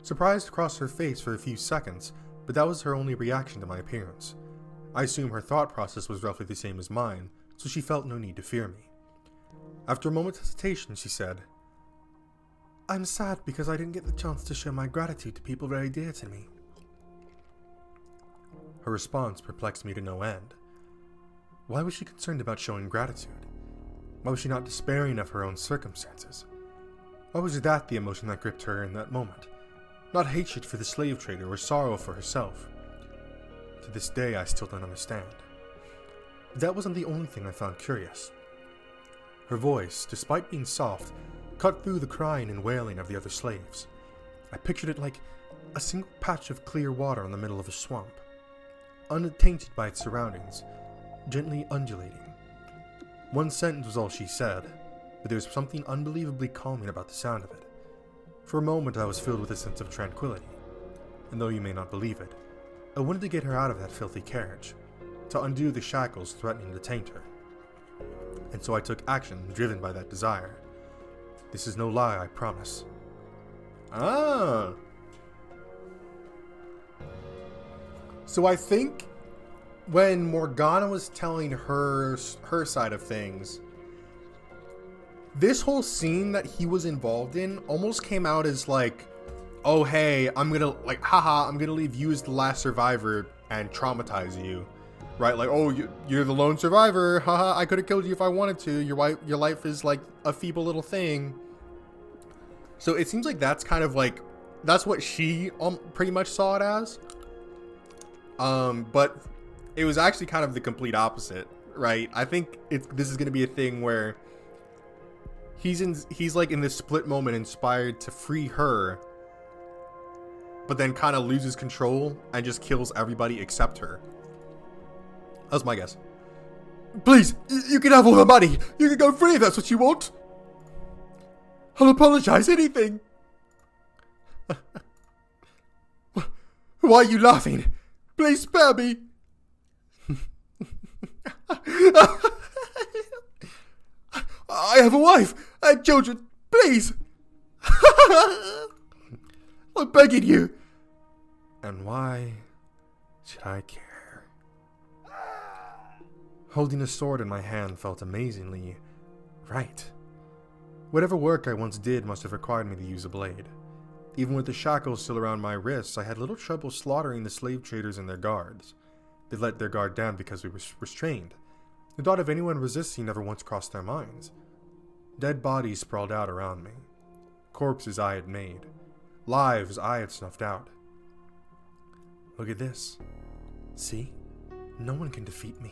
Surprise crossed her face for a few seconds, but that was her only reaction to my appearance. I assume her thought process was roughly the same as mine, so she felt no need to fear me. After a moment's hesitation, she said, I'm sad because I didn't get the chance to show my gratitude to people very dear to me. Her response perplexed me to no end. Why was she concerned about showing gratitude? Why was she not despairing of her own circumstances? Why was that the emotion that gripped her in that moment? Not hatred for the slave trader or sorrow for herself. To this day, I still don't understand. But that wasn't the only thing I found curious. Her voice, despite being soft, cut through the crying and wailing of the other slaves. I pictured it like a single patch of clear water in the middle of a swamp, untainted by its surroundings, gently undulating. One sentence was all she said, but there was something unbelievably calming about the sound of it. For a moment I was filled with a sense of tranquility, and though you may not believe it, I wanted to get her out of that filthy carriage, to undo the shackles threatening to taint her. And so I took action, driven by that desire. This is no lie, I promise. Ah! So I think when Morgana was telling her side of things, this whole scene that he was involved in almost came out as like, oh hey, I'm gonna leave you as the last survivor and traumatize you, right? Like, oh, you're the lone survivor, haha, I could have killed you if I wanted to, your life is like a feeble little thing. So it seems like that's kind of like, that's what she pretty much saw it as. But it was actually kind of the complete opposite, right? I think this is gonna be a thing where he's like in this split moment inspired to free her, but then kind of loses control and just kills everybody except her. That's my guess. Please, you can have all the money. You can go free if that's what you want. I'll apologize, anything. Why are you laughing? Please spare me. I have a wife and children. Please. I'm begging you. And why should I care? Holding a sword in my hand felt amazingly right. Whatever work I once did must have required me to use a blade. Even with the shackles still around my wrists, I had little trouble slaughtering the slave traders and their guards. They let their guard down because we were restrained. The thought of anyone resisting never once crossed their minds. Dead bodies sprawled out around me. Corpses I had made. Lives I had snuffed out. Look at this. See? No one can defeat me.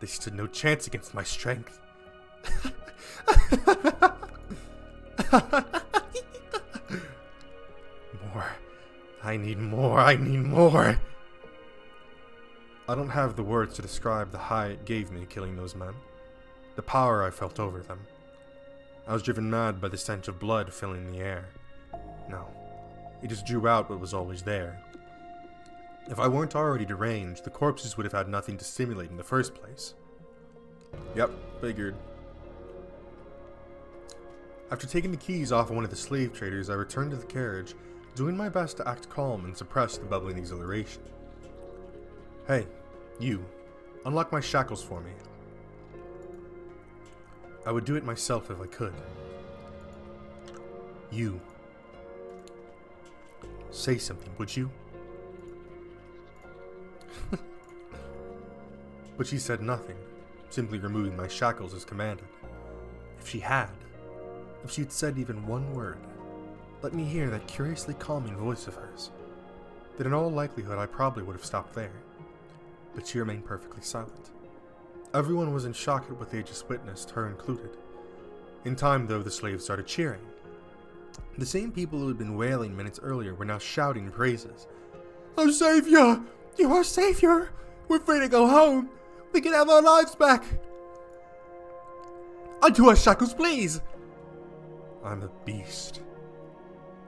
They stood no chance against my strength. More. I need more. I need more. I don't have the words to describe the high it gave me killing those men. The power I felt over them. I was driven mad by the stench of blood filling the air. No, it just drew out what was always there. If I weren't already deranged, the corpses would have had nothing to stimulate in the first place. Yep, figured. After taking the keys off of one of the slave traders, I returned to the carriage, doing my best to act calm and suppress the bubbling exhilaration. Hey, you, unlock my shackles for me. I would do it myself if I could. You. Say something, would you? But she said nothing, simply removing my shackles as commanded. If she had said even one word, let me hear that curiously calming voice of hers, then in all likelihood I probably would have stopped there. But she remained perfectly silent. Everyone was in shock at what they had just witnessed, her included. In time, though, the slaves started cheering. The same people who had been wailing minutes earlier were now shouting praises. Our savior! You are our savior! We're free to go home! We can have our lives back! Undo our shackles, please! I'm a beast.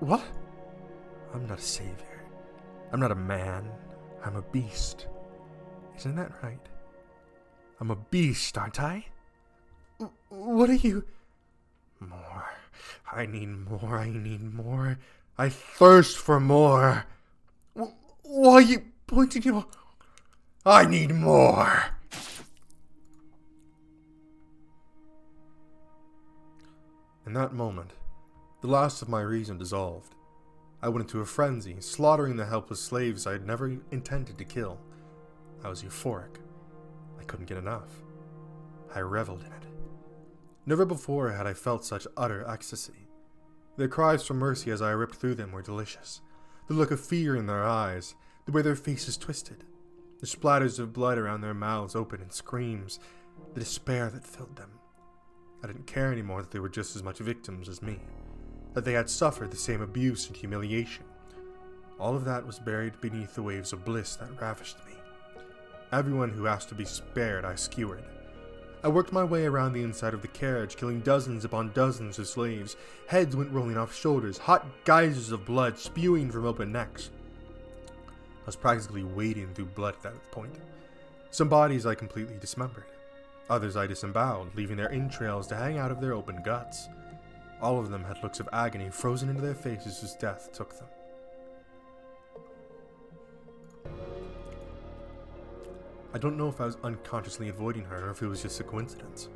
What? I'm not a savior. I'm not a man. I'm a beast. Isn't that right? I'm a beast, aren't I? What are you? More. I need more, I need more. I thirst for more. Why are you pointing your... I need more. In that moment, the last of my reason dissolved. I went into a frenzy, slaughtering the helpless slaves I had never intended to kill. I was euphoric. I couldn't get enough. I reveled in it. Never before had I felt such utter ecstasy. Their cries for mercy as I ripped through them were delicious. The look of fear in their eyes, the way their faces twisted, the splatters of blood around their mouths open in screams, the despair that filled them. I didn't care anymore that they were just as much victims as me, that they had suffered the same abuse and humiliation. All of that was buried beneath the waves of bliss that ravished me. Everyone who asked to be spared I skewered. I worked my way around the inside of the carriage, killing dozens upon dozens of slaves. Heads went rolling off shoulders, hot geysers of blood spewing from open necks. I was practically wading through blood at that point. Some bodies I completely dismembered. Others I disemboweled, leaving their entrails to hang out of their open guts. All of them had looks of agony frozen into their faces as death took them. I don't know if I was unconsciously avoiding her or if it was just a coincidence,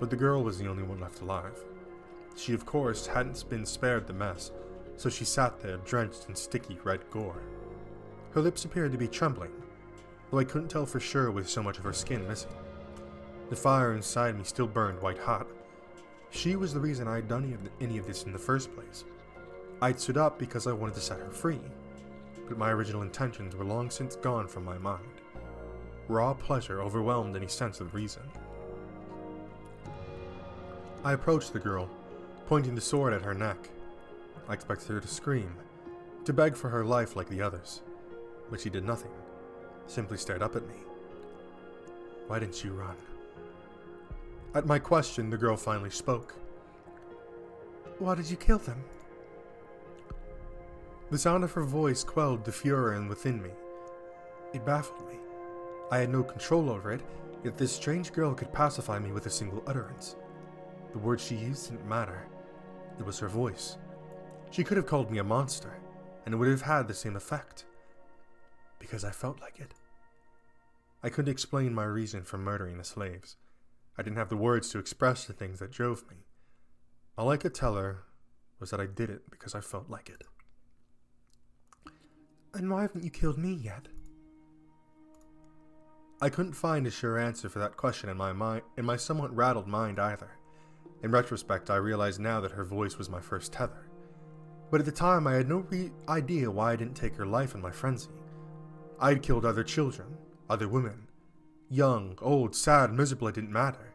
but the girl was the only one left alive. She, of course, hadn't been spared the mess, so she sat there drenched in sticky red gore. Her lips appeared to be trembling, though I couldn't tell for sure with so much of her skin missing. The fire inside me still burned white hot. She was the reason I had done any of this in the first place. I'd stood up because I wanted to set her free, but my original intentions were long since gone from my mind. Raw pleasure overwhelmed any sense of reason. I approached the girl, pointing the sword at her neck. I expected her to scream, to beg for her life like the others, but she did nothing, simply stared up at me. Why didn't you run? At my question, the girl finally spoke. Why did you kill them? The sound of her voice quelled the fury within me. It baffled me. I had no control over it, yet this strange girl could pacify me with a single utterance. The words she used didn't matter. It was her voice. She could have called me a monster, and it would have had the same effect. Because I felt like it. I couldn't explain my reason for murdering the slaves. I didn't have the words to express the things that drove me. All I could tell her was that I did it because I felt like it. And why haven't you killed me yet? I couldn't find a sure answer for that question in my somewhat rattled mind either. In retrospect, I realize now that her voice was my first tether. But at the time, I had no idea why I didn't take her life in my frenzy. I had killed other children, other women. Young, old, sad, miserable, it didn't matter.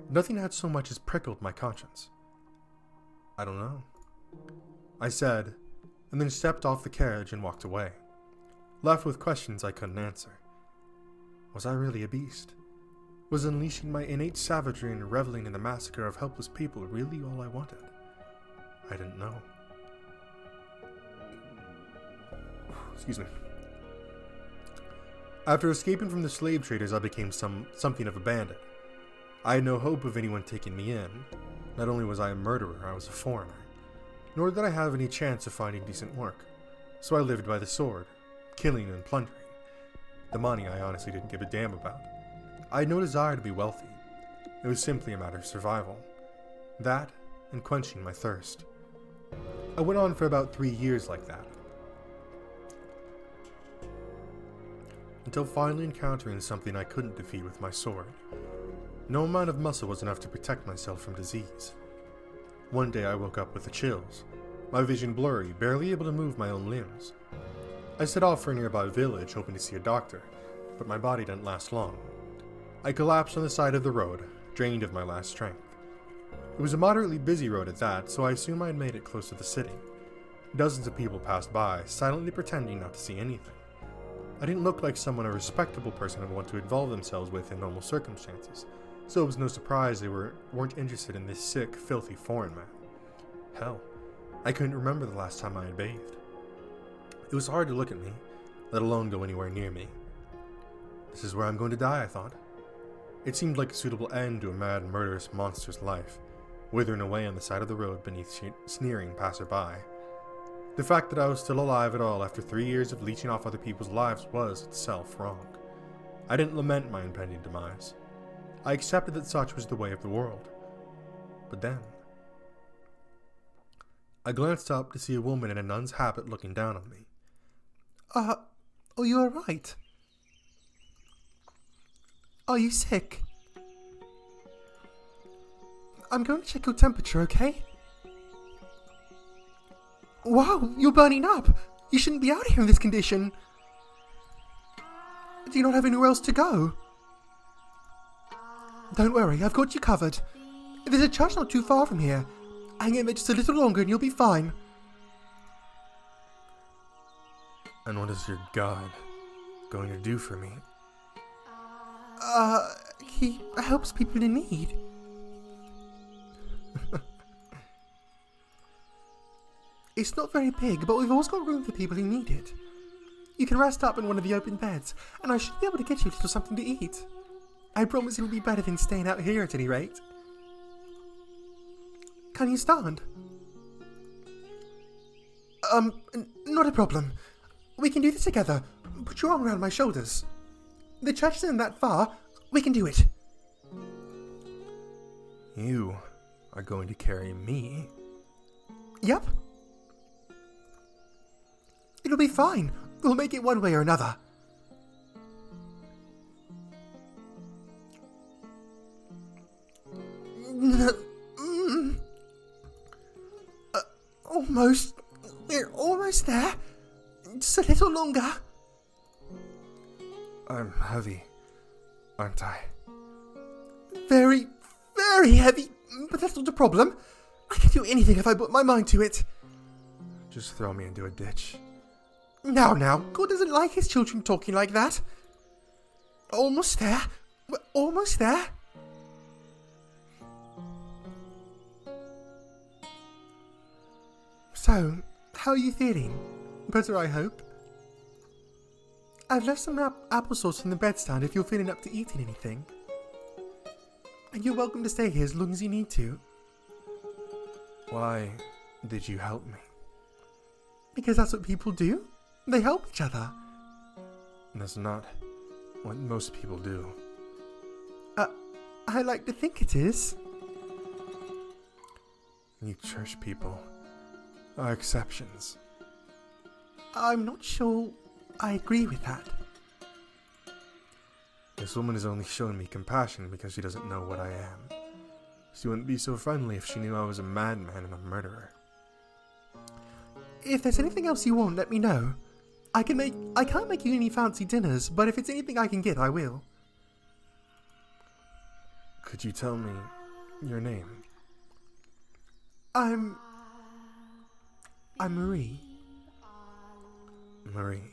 Nothing had so much as prickled my conscience. I don't know, I said, and then stepped off the carriage and walked away, left with questions I couldn't answer. Was I really a beast? Was unleashing my innate savagery and reveling in the massacre of helpless people really all I wanted? I didn't know. Excuse me. After escaping from the slave traders, I became something of a bandit. I had no hope of anyone taking me in. Not only was I a murderer, I was a foreigner. Nor did I have any chance of finding decent work. So I lived by the sword, killing and plundering. The money I honestly didn't give a damn about. I had no desire to be wealthy. It was simply a matter of survival. That, and quenching my thirst. I went on for about 3 years like that. Until finally encountering something I couldn't defeat with my sword. No amount of muscle was enough to protect myself from disease. One day I woke up with the chills, my vision blurry, barely able to move my own limbs. I set off for a nearby village, hoping to see a doctor, but my body didn't last long. I collapsed on the side of the road, drained of my last strength. It was a moderately busy road at that, so I assumed I had made it close to the city. Dozens of people passed by, silently pretending not to see anything. I didn't look like someone a respectable person would want to involve themselves with in normal circumstances, so it was no surprise they weren't interested in this sick, filthy foreign man. Hell, I couldn't remember the last time I had bathed. It was hard to look at me, let alone go anywhere near me. This is where I'm going to die, I thought. It seemed like a suitable end to a mad, murderous monster's life. withering away on the side of the road beneath sneering passerby. The fact that I was still alive at all after 3 years of leeching off other people's lives was itself wrong. I didn't lament my impending demise. I accepted that such was the way of the world. But then, I glanced up to see a woman in a nun's habit looking down on me. Are you alright? Are you sick? I'm going to check your temperature, okay? Wow, you're burning up! You shouldn't be out here in this condition! Do you not have anywhere else to go? Don't worry, I've got you covered. There's a church not too far from here. Hang in there just a little longer and you'll be fine. And what is your god going to do for me? He helps people in need. It's not very big, but we've always got room for people who need it. You can rest up in one of the open beds, and I should be able to get you a little something to eat. I promise it'll be better than staying out here at any rate. Can you stand? Not a problem. We can do this together. Put your arm around my shoulders. The church isn't that far. We can do it. You are going to carry me? Yep. It'll be fine. We'll make it one way or another. Almost. We're almost there. Just a little longer. I'm heavy, aren't I? Very, very heavy, but that's not a problem. I can do anything if I put my mind to it. Just throw me into a ditch. Now, God doesn't like his children talking like that. Almost there. We're almost there. So, how are you feeling? Better, I hope. I've left some applesauce in the bedstand if you're feeling up to eating anything. And you're welcome to stay here as long as you need to. Why did you help me? Because that's what people do. They help each other. That's not what most people do. I like to think it is. You church people are exceptions. I'm not sure I agree with that. This woman is only showing me compassion because she doesn't know what I am. She wouldn't be so friendly if she knew I was a madman and a murderer. If there's anything else you want, let me know. I can't make you any fancy dinners, but if it's anything I can get, I will. Could you tell me your name? I'm Marie. Marie.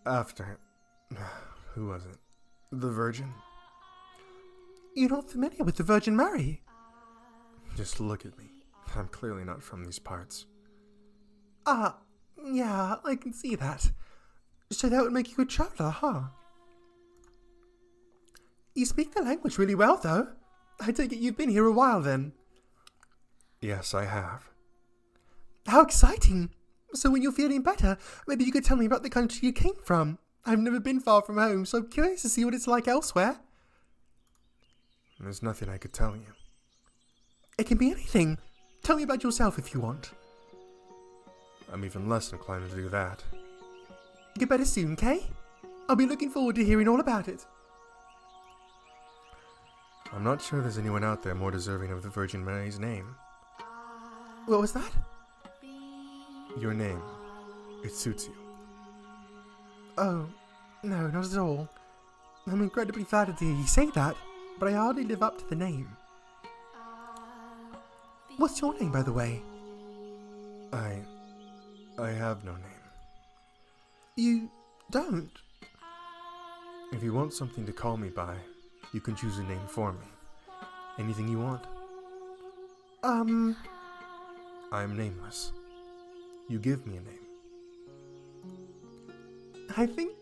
After... who was it? The Virgin? You're not familiar with the Virgin Mary? Just look at me. I'm clearly not from these parts. Yeah, I can see that. So that would make you a traveller, huh? You speak the language really well, though. I take it you've been here a while, then. Yes, I have. How exciting! So when you're feeling better, maybe you could tell me about the country you came from. I've never been far from home, so I'm curious to see what it's like elsewhere. There's nothing I could tell you. It can be anything. Tell me about yourself if you want. I'm even less inclined to do that. Get better soon, Kay? I'll be looking forward to hearing all about it. I'm not sure there's anyone out there more deserving of the Virgin Mary's name. What was that? Your name. It suits you. Oh, no, not at all. I'm incredibly flattered to hear you say that, but I hardly live up to the name. What's your name, by the way? I have no name. You don't? If you want something to call me by, you can choose a name for me. Anything you want. I'm nameless. You give me a name. I think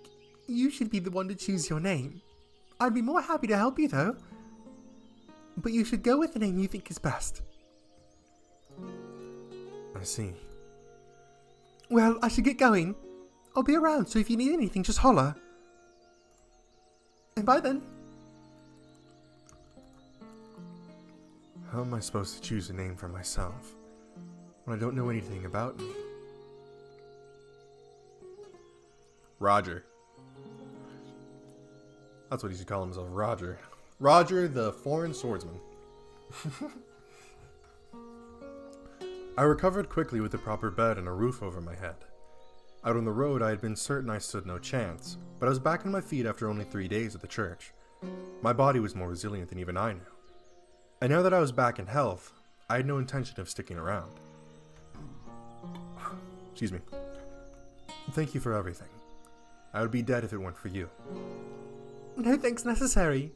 you should be the one to choose your name. I'd be more happy to help you, though. but you should go with the name you think is best. I see. Well, I should get going. I'll be around, so if you need anything, just holler. And bye then. How am I supposed to choose a name for myself when I don't know anything about me? Roger. That's what he should call himself, Roger. Roger the foreign swordsman. I recovered quickly with a proper bed and a roof over my head. Out on the road, I had been certain I stood no chance, but I was back on my feet after only 3 days at the church. My body was more resilient than even I knew. And now that I was back in health, I had no intention of sticking around. Excuse me. Thank you for everything. I would be dead if it weren't for you. No thanks necessary.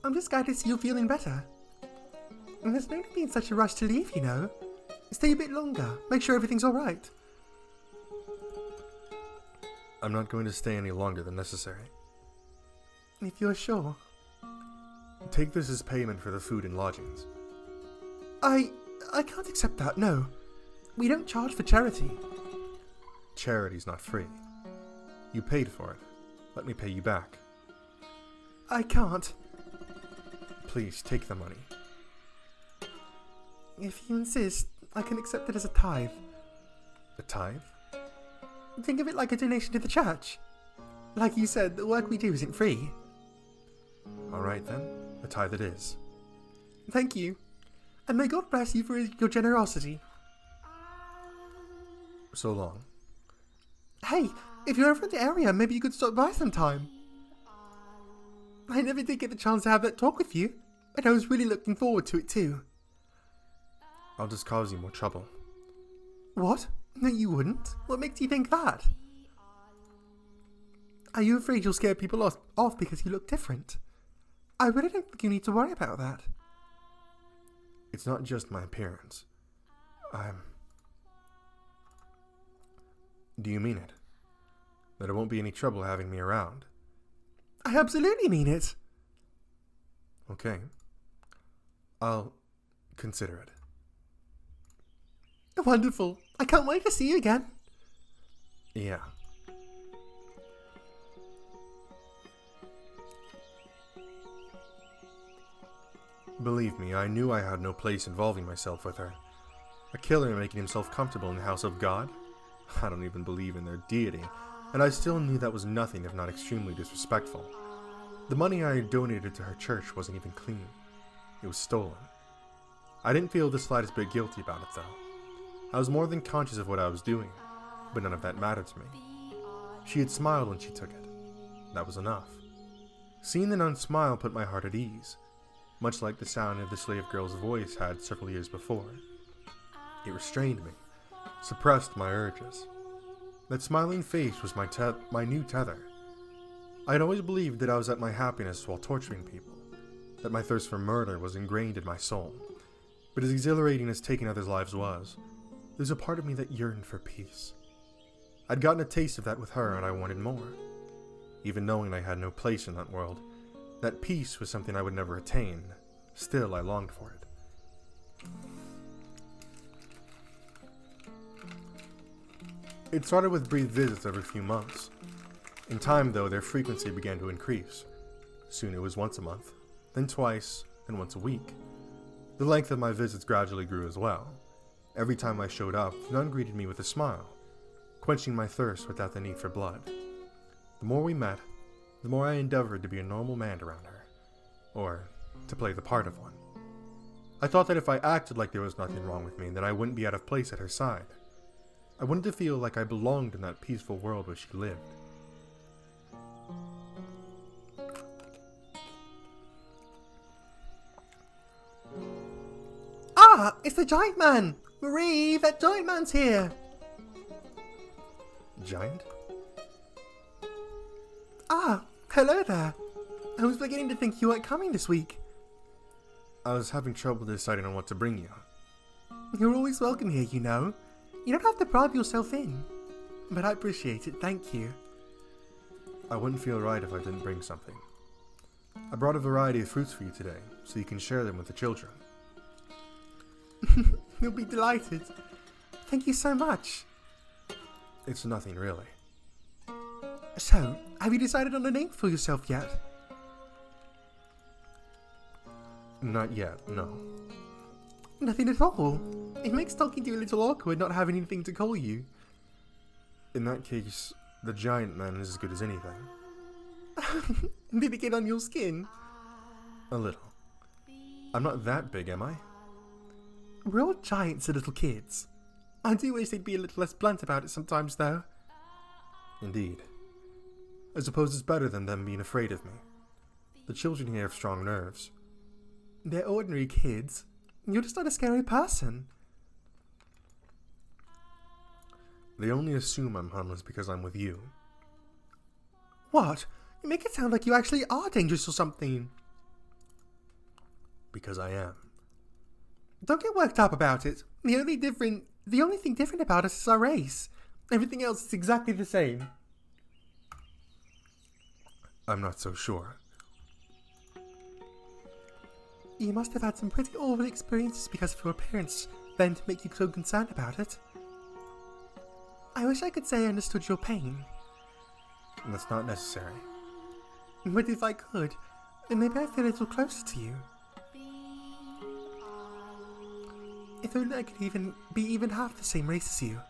I'm just glad to see you feeling better. And there's no need to be in such a rush to leave, you know. Stay a bit longer. Make sure everything's alright. I'm not going to stay any longer than necessary. If you're sure. Take this as payment for the food and lodgings. I can't accept that, no. We don't charge for charity. Charity's not free. You paid for it. Let me pay you back. I can't. Please, take the money. If you insist, I can accept it as a tithe. A tithe? Think of it like a donation to the church. Like you said, the work we do isn't free. Alright then, a tithe it is. Thank you. And may God bless you for your generosity. So long. Hey, if you're ever in the area, maybe you could stop by sometime. I never did get the chance to have that talk with you, but I was really looking forward to it too. I'll just cause you more trouble. What? No, you wouldn't. What makes you think that? Are you afraid you'll scare people off because you look different? I really don't think you need to worry about that. It's not just my appearance. Do you mean it? That it won't be any trouble having me around? I absolutely mean it. Okay. I'll consider it. Wonderful. I can't wait to see you again. Yeah. Believe me, I knew I had no place involving myself with her. A killer making himself comfortable in the house of God? I don't even believe in their deity, and I still knew that was nothing if not extremely disrespectful. The money I had donated to her church wasn't even clean. It was stolen. I didn't feel the slightest bit guilty about it, though. I was more than conscious of what I was doing, but none of that mattered to me. She had smiled when she took it. That was enough. Seeing the nun smile put my heart at ease, much like the sound of the slave girl's voice had several years before. It restrained me, suppressed my urges. That smiling face was my new tether. I had always believed that I was at my happiness while torturing people, that my thirst for murder was ingrained in my soul. But as exhilarating as taking others' lives was, there's a part of me that yearned for peace. I'd gotten a taste of that with her, and I wanted more. Even knowing I had no place in that world, that peace was something I would never attain. Still, I longed for it. It started with brief visits every few months. In time, though, their frequency began to increase. Soon it was once a month, then twice, and once a week. The length of my visits gradually grew as well. Every time I showed up, the nun greeted me with a smile, quenching my thirst without the need for blood. The more we met, the more I endeavored to be a normal man around her, or to play the part of one. I thought that if I acted like there was nothing wrong with me, then I wouldn't be out of place at her side. I wanted to feel like I belonged in that peaceful world where she lived. Ah, it's the giant man! Marie, that giant man's here! Giant? Ah, hello there. I was beginning to think you weren't coming this week. I was having trouble deciding on what to bring you. You're always welcome here, you know. You don't have to bribe yourself in. But I appreciate it, thank you. I wouldn't feel right if I didn't bring something. I brought a variety of fruits for you today, so you can share them with the children. You'll be delighted. Thank you so much. It's nothing, really. So, have you decided on a name for yourself yet? Not yet, no. Nothing at all. It makes talking to you a little awkward not having anything to call you. In that case, the giant man is as good as anything. Did it get on your skin? A little. I'm not that big, am I? We're all giants are little kids. I do wish they'd be a little less blunt about it sometimes, though. Indeed. I suppose it's better than them being afraid of me. The children here have strong nerves. They're ordinary kids. You're just not a scary person. They only assume I'm harmless because I'm with you. What? You make it sound like you actually are dangerous or something. Because I am. Don't get worked up about it. The only thing different about us is our race. Everything else is exactly the same. I'm not so sure. You must have had some pretty awful experiences because of your parents, then to make you so concerned about it. I wish I could say I understood your pain. That's not necessary. But if I could, then maybe I'd feel a little closer to you. If only I could be even half the same race as you.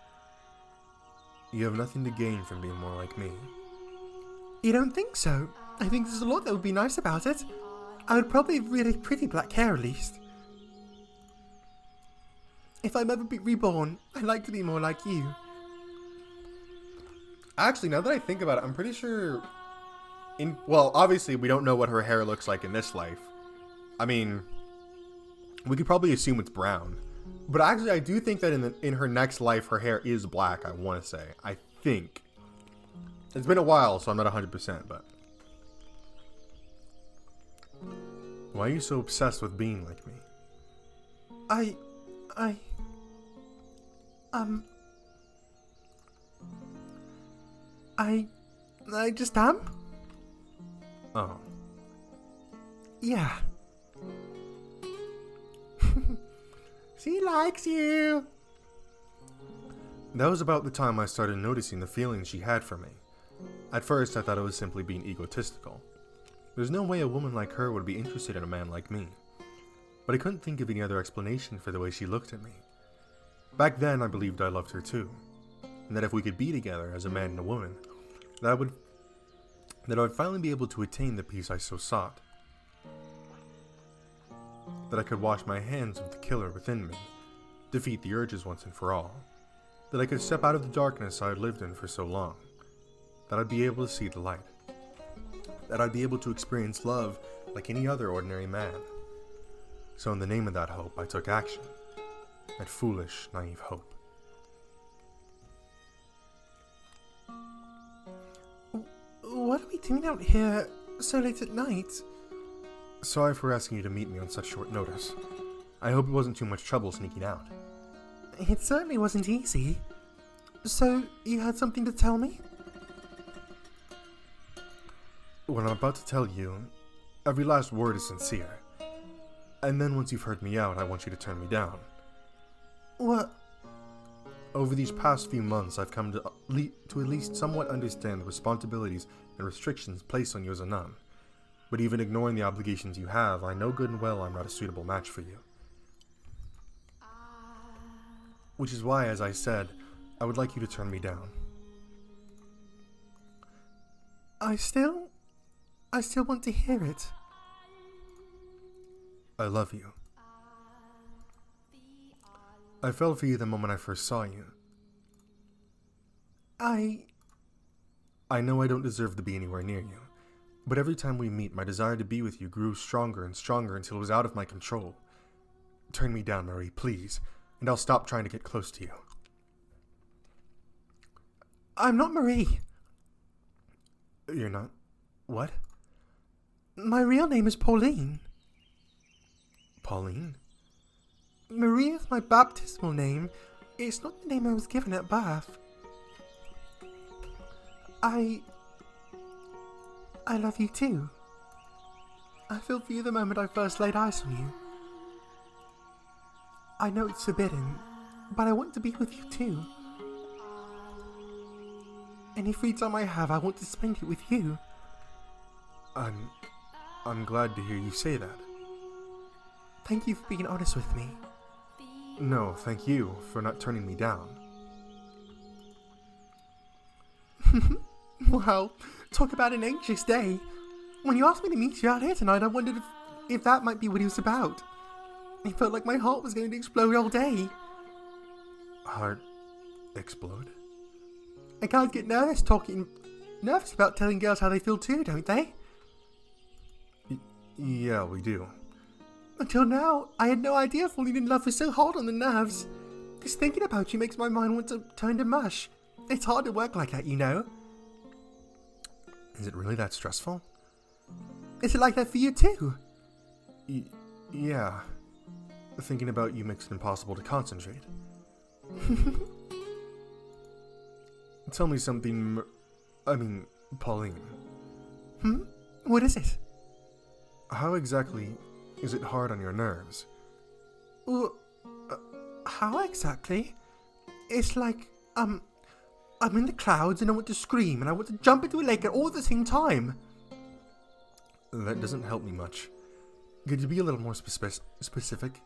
You have nothing to gain from being more like me. You don't think so? I think there's a lot that would be nice about it. I would probably have really pretty black hair at least. If I'm ever reborn, I'd like to be more like you. Actually, now that I think about it, I'm pretty sure... Well, obviously, we don't know what her hair looks like in this life. I mean, we could probably assume it's brown. But actually, I do think that in her next life, her hair is black, I want to say. I think. It's been a while, so I'm not 100%, but... Why are you so obsessed with being like me? I just am? Oh. Yeah. She likes you. That was about the time I started noticing the feelings she had for me. At first, I thought it was simply being egotistical. There's no way a woman like her would be interested in a man like me. But I couldn't think of any other explanation for the way she looked at me. Back then, I believed I loved her too. And that if we could be together as a man and a woman, that I would finally be able to attain the peace I so sought. That I could wash my hands of the killer within me, defeat the urges once and for all. That I could step out of the darkness I had lived in for so long. That I'd be able to see the light. That I'd be able to experience love like any other ordinary man. So in the name of that hope, I took action. That foolish, naive hope. What are we doing out here so late at night? Sorry for asking you to meet me on such short notice. I hope it wasn't too much trouble sneaking out. It certainly wasn't easy. So, you had something to tell me? What I'm about to tell you, every last word is sincere. And then once you've heard me out, I want you to turn me down. What? Over these past few months, I've come to at least somewhat understand the responsibilities and restrictions placed on you as a nun. But even ignoring the obligations you have, I know good and well I'm not a suitable match for you. Which is why, as I said, I would like you to turn me down. I still want to hear it. I love you. I fell for you the moment I first saw you. I know I don't deserve to be anywhere near you, but every time we meet, my desire to be with you grew stronger and stronger until it was out of my control. Turn me down, Marie, please, and I'll stop trying to get close to you. I'm not Marie. You're not? What? My real name is Pauline. Pauline? Marie is my baptismal name. It's not the name I was given at birth. I love you too. I felt for you the moment I first laid eyes on you. I know it's forbidden, but I want to be with you too. Any free time I have, I want to spend it with you. I'm glad to hear you say that. Thank you for being honest with me. No, thank you for not turning me down. Well, talk about an anxious day. When you asked me to meet you out here tonight, I wondered if that might be what he was about. It felt like my heart was going to explode all day. Heart explode? And guys get nervous about telling girls how they feel too, don't they? Yeah, we do. Until now, I had no idea falling in love was so hard on the nerves. Just thinking about you makes my mind want to turn to mush. It's hard to work like that, you know. Is it really that stressful? Is it like that for you too? Yeah. Thinking about you makes it impossible to concentrate. Tell me something, Pauline. What is it? How exactly is it hard on your nerves? How exactly? It's like, I'm in the clouds and I want to scream and I want to jump into a lake at all at the same time. That doesn't help me much. Could you be a little more specific?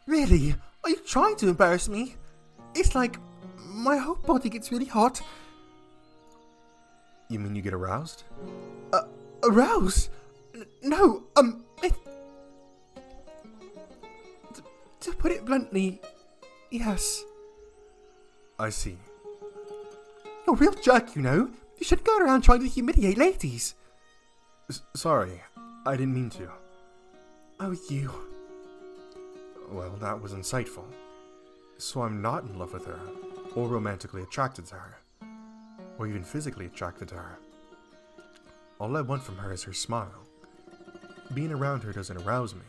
Really? Are you trying to embarrass me? It's like, my whole body gets really hot. You mean you get aroused? Aroused? No, to put it bluntly, yes. I see. You're a real jerk, you know. You shouldn't go around trying to humiliate ladies. Sorry, I didn't mean to. Oh, you. Well, that was insightful. So I'm not in love with her, or romantically attracted to her, or even physically attracted to her. All I want from her is her smile. Being around her doesn't arouse me.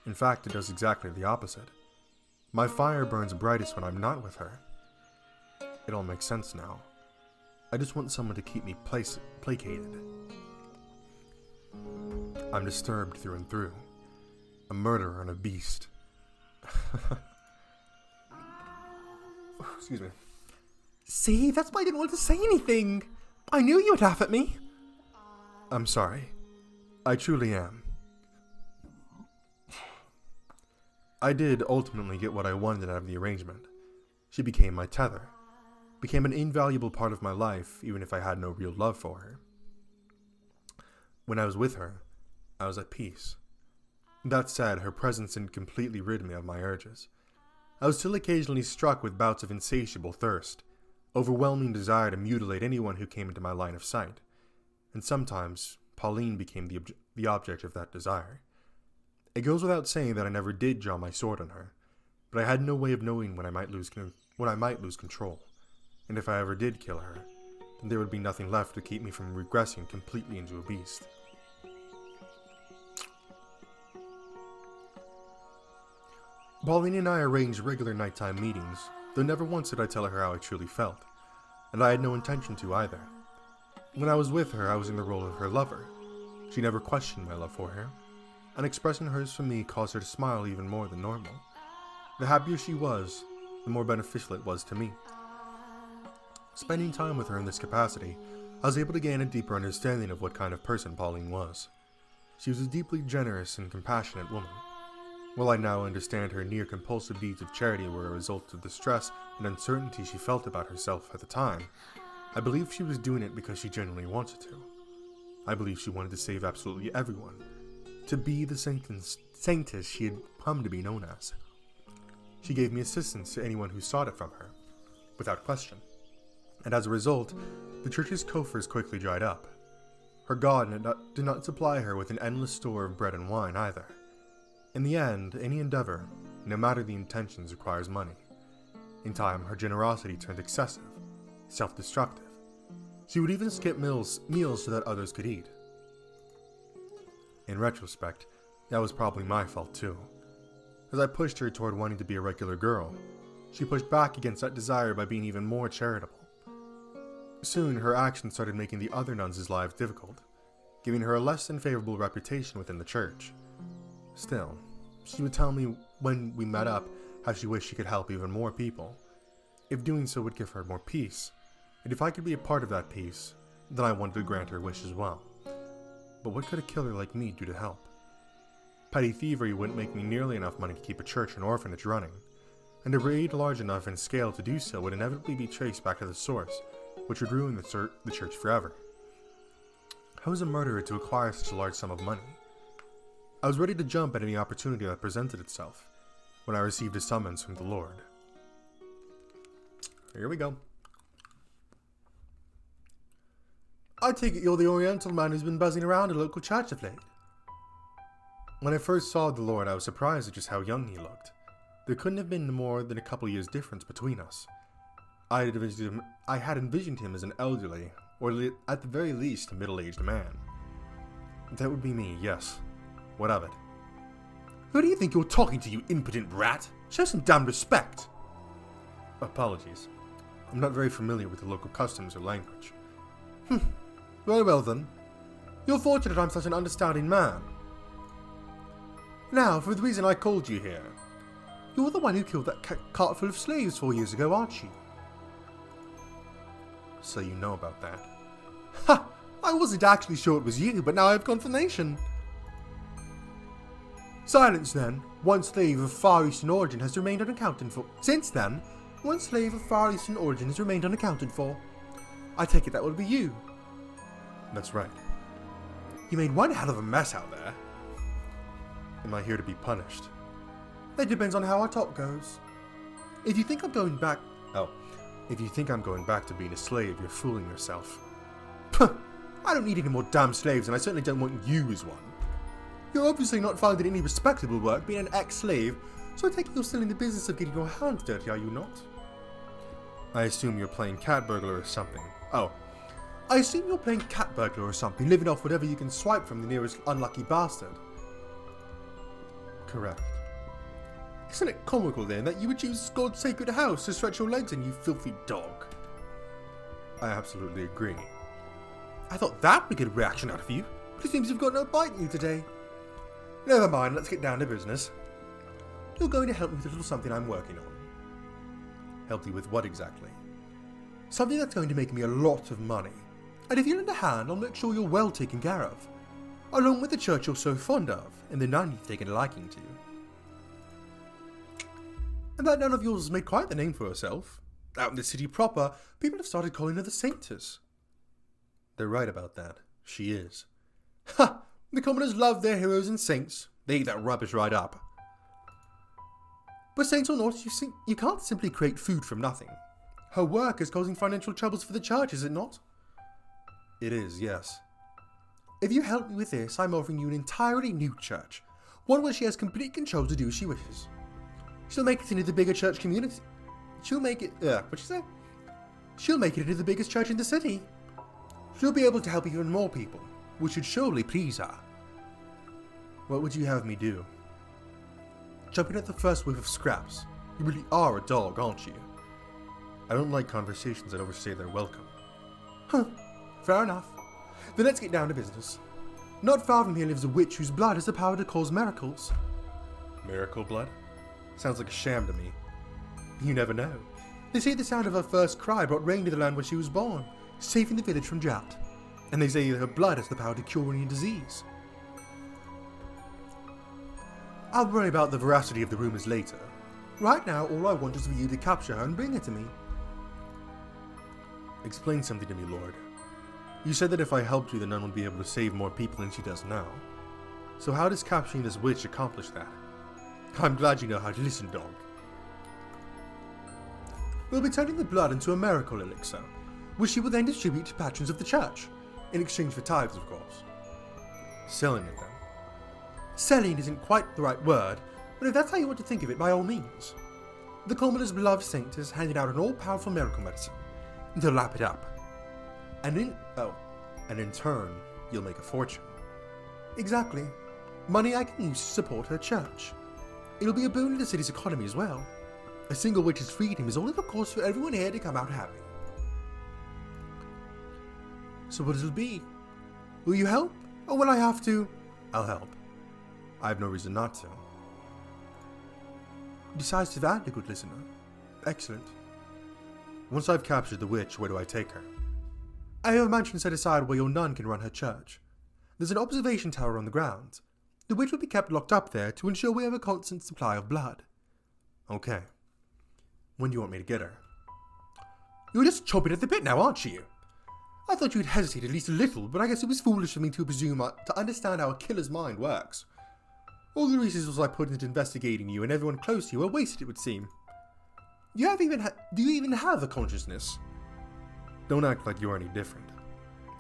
In fact, it does exactly the opposite. My fire burns brightest when I'm not with her. It all makes sense now. I just want someone to keep me placated. I'm disturbed through and through. A murderer and a beast. Excuse me. See, that's why I didn't want to say anything. I knew you would laugh at me. I'm sorry. I truly am. I did ultimately get what I wanted out of the arrangement. She became my tether. Became an invaluable part of my life, even if I had no real love for her. When I was with her, I was at peace. That said, her presence didn't completely rid me of my urges. I was still occasionally struck with bouts of insatiable thirst, overwhelming desire to mutilate anyone who came into my line of sight, and sometimes Pauline became the object of that desire. It goes without saying that I never did draw my sword on her, but I had no way of knowing when I might lose control, and if I ever did kill her, then there would be nothing left to keep me from regressing completely into a beast. Pauline and I arranged regular nighttime meetings, though never once did I tell her how I truly felt, and I had no intention to either. When I was with her, I was in the role of her lover. She never questioned my love for her, and expressing hers for me caused her to smile even more than normal. The happier she was, the more beneficial it was to me. Spending time with her in this capacity, I was able to gain a deeper understanding of what kind of person Pauline was. She was a deeply generous and compassionate woman. While I now understand her near-compulsive deeds of charity were a result of the stress and uncertainty she felt about herself at the time, I believe she was doing it because she genuinely wanted to. I believe she wanted to save absolutely everyone, to be the saintess she had come to be known as. She gave me assistance to anyone who sought it from her, without question, and as a result, the church's coffers quickly dried up. Her God did not supply her with an endless store of bread and wine either. In the end, any endeavor, no matter the intentions, requires money. In time, her generosity turned excessive, self-destructive. She would even skip meals so that others could eat. In retrospect, that was probably my fault too. As I pushed her toward wanting to be a regular girl, she pushed back against that desire by being even more charitable. Soon, her actions started making the other nuns' lives difficult. giving her a less than favorable reputation within the church. Still, she would tell me when we met up how she wished she could help even more people, if doing so would give her more peace, and if I could be a part of that peace, then I wanted to grant her wish as well. But what could a killer like me do to help? Petty thievery wouldn't make me nearly enough money to keep a church and orphanage running, and a raid large enough in scale to do so would inevitably be traced back to the source, which would ruin the church forever. How is a murderer to acquire such a large sum of money? I was ready to jump at any opportunity that presented itself, when I received a summons from the Lord. Here we go. I take it you're the Oriental man who's been buzzing around a local church of late. When I first saw the Lord, I was surprised at just how young he looked. There couldn't have been more than a couple years difference between us. I had envisioned him as an elderly, or at the very least a middle-aged man. That would be me, yes. What of it? Who do you think you're talking to, you impotent rat? Show some damn respect. Apologies. I'm not very familiar with the local customs or language. Very well then. You're fortunate I'm such an understanding man. Now, for the reason I called you here. You're the one who killed that cart full of slaves 4 years ago, aren't you? So you know about that. Ha! I wasn't actually sure it was you, but now I have confirmation. Silence then. One slave of Far Eastern origin has remained unaccounted for. Since then, one slave of Far Eastern origin has remained unaccounted for. I take it that would be you. That's right. You made one hell of a mess out there. Am I here to be punished? That depends on how our talk goes. If you think I'm going back... If you think I'm going back to being a slave, you're fooling yourself. I don't need any more damn slaves, and I certainly don't want you as one. You're obviously not finding any respectable work being an ex-slave, so I take it you're still in the business of getting your hands dirty, are you not? I assume you're playing cat burglar or something. Oh. I assume you're playing cat burglar or something, living off whatever you can swipe from the nearest unlucky bastard. Correct. Isn't it comical then that you would choose God's sacred house to stretch your legs in, you filthy dog? I absolutely agree. I thought that would get a reaction out of you, but it seems you've got no bite in you today. Never mind, let's get down to business. You're going to help me with a little something I'm working on. Help you with what exactly? Something that's going to make me a lot of money. And if you lend a hand, I'll make sure you're well taken care of. Along with the church you're so fond of, and the nun you've taken a liking to. And that nun of yours has made quite the name for herself. Out in the city proper, people have started calling her the Saintess. They're right about that. She is. Ha! The commoners love their heroes and saints. They eat that rubbish right up. But saints or not, you can't simply create food from nothing. Her work is causing financial troubles for the church, is it not? It is, yes. If you help me with this, I'm offering you an entirely new church. One where she has complete control to do as she wishes. She'll make it into the bigger church community. She'll make it into the biggest church in the city. She'll be able to help even more people, which should surely please her. What would you have me do? Jump in at the first whiff of scraps. You really are a dog, aren't you? I don't like conversations that overstay their welcome. Fair enough. Then let's get down to business. Not far from here lives a witch whose blood has the power to cause miracles. Miracle blood? Sounds like a sham to me. You never know. They say the sound of her first cry brought rain to the land where she was born, saving the village from drought. And they say her blood has the power to cure any disease. I'll worry about the veracity of the rumors later. Right now, all I want is for you to capture her and bring her to me. Explain something to me, Lord. You said that if I helped you, the nun would be able to save more people than she does now. So how does capturing this witch accomplish that? I'm glad you know how to listen, dog. We'll be turning the blood into a miracle elixir, which she will then distribute to patrons of the church, in exchange for tithes, of course. Selling it, then? Selling isn't quite the right word, but if that's how you want to think of it, by all means. The commoner's beloved saint has handed out an all-powerful miracle medicine. They'll lap it up. And in turn, you'll make a fortune. Exactly. Money I can use to support her church. It'll be a boon to the city's economy as well. A single witch's freedom is only the cause for everyone here to come out happy. So what it'll be? Will you help, Or when I have to, I'll help. I have no reason not to. Decides to that, a good listener. Excellent. Once I've captured the witch, where do I take her? I have a mansion set aside where your nun can run her church. There's an observation tower on the grounds. The witch will be kept locked up there to ensure we have a constant supply of blood. Okay. When do you want me to get her? You're just chomping at the bit now, aren't you? I thought you'd hesitate at least a little, but I guess it was foolish for me to presume to understand how a killer's mind works. All the resources I put into investigating you and everyone close to you are wasted, it would seem. Do you even have a consciousness? Don't act like you're any different.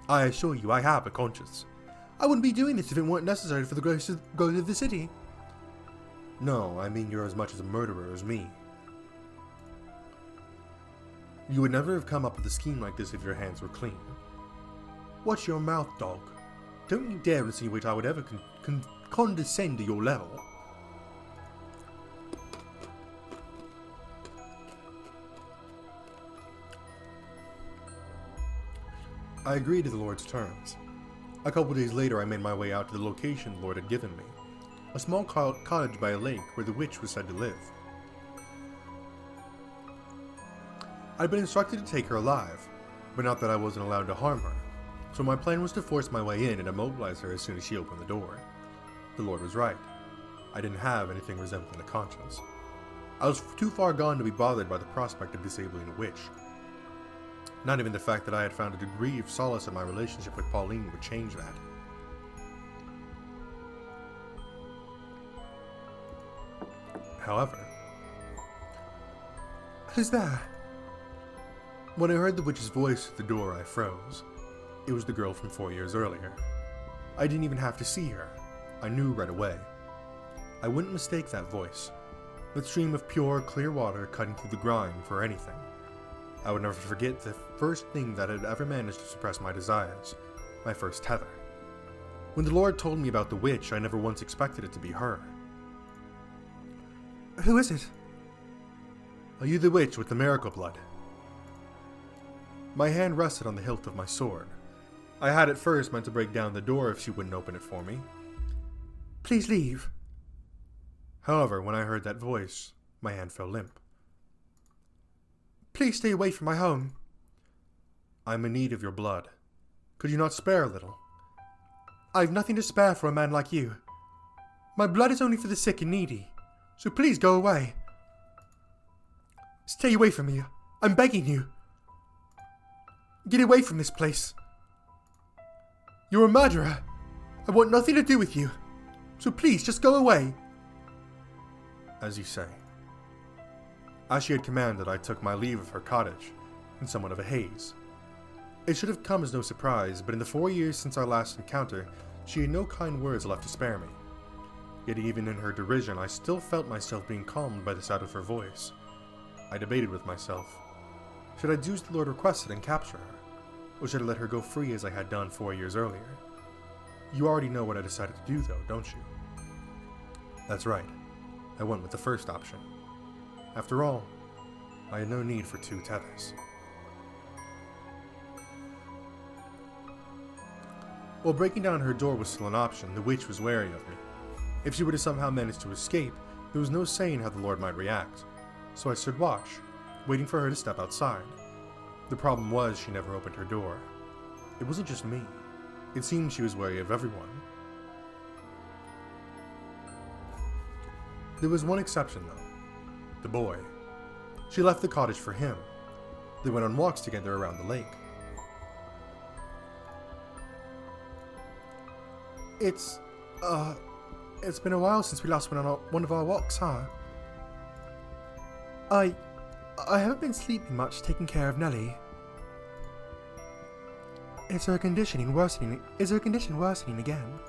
I assure you I have a conscience. I wouldn't be doing this if it weren't necessary for the growth of the city. No, I mean you're as much as a murderer as me. You would never have come up with a scheme like this if your hands were clean. Watch your mouth, dog. Don't you dare insinuate I would ever condescend to your level. I agreed to the Lord's terms. A couple days later, I made my way out to the location the Lord had given me. A small cottage by a lake where the witch was said to live. I'd been instructed to take her alive, but not that I wasn't allowed to harm her, so my plan was to force my way in and immobilize her as soon as she opened the door. The Lord was right. I didn't have anything resembling a conscience. I was too far gone to be bothered by the prospect of disabling a witch. Not even the fact that I had found a degree of solace in my relationship with Pauline would change that. However, who's there? When I heard the witch's voice at the door, I froze. It was the girl from 4 years earlier. I didn't even have to see her. I knew right away. I wouldn't mistake that voice. That stream of pure, clear water cutting through the grime for anything. I would never forget the first thing that had ever managed to suppress my desires. My first tether. When the Lord told me about the witch, I never once expected it to be her. Who is it? Are you the witch with the miracle blood? My hand rested on the hilt of my sword. I had at first meant to break down the door if she wouldn't open it for me. Please leave. However, when I heard that voice, my hand fell limp. Please stay away from my home. I'm in need of your blood. Could you not spare a little? I've nothing to spare for a man like you. My blood is only for the sick and needy, so please go away. Stay away from me. I'm begging you. Get away from this place. You're a murderer. I want nothing to do with you, so please just go away. As you say. As she had commanded, I took my leave of her cottage, in somewhat of a haze. It should have come as no surprise, but in the 4 years since our last encounter, she had no kind words left to spare me. Yet even in her derision, I still felt myself being calmed by the sound of her voice. I debated with myself. Should I do as the Lord requested and capture her? Or should I let her go free as I had done 4 years earlier? You already know what I decided to do though, don't you? That's right. I went with the first option. After all, I had no need for 2 tethers. While breaking down her door was still an option, the witch was wary of me. If she were to somehow manage to escape, there was no saying how the Lord might react. So I stood watch, waiting for her to step outside. The problem was she never opened her door. It wasn't just me. It seemed she was wary of everyone. There was one exception though. The boy. She left the cottage for him. They went on walks together around the lake. It's been a while since we last went on one of our walks, huh? I haven't been sleeping much, taking care of Nellie. Is her condition worsening again?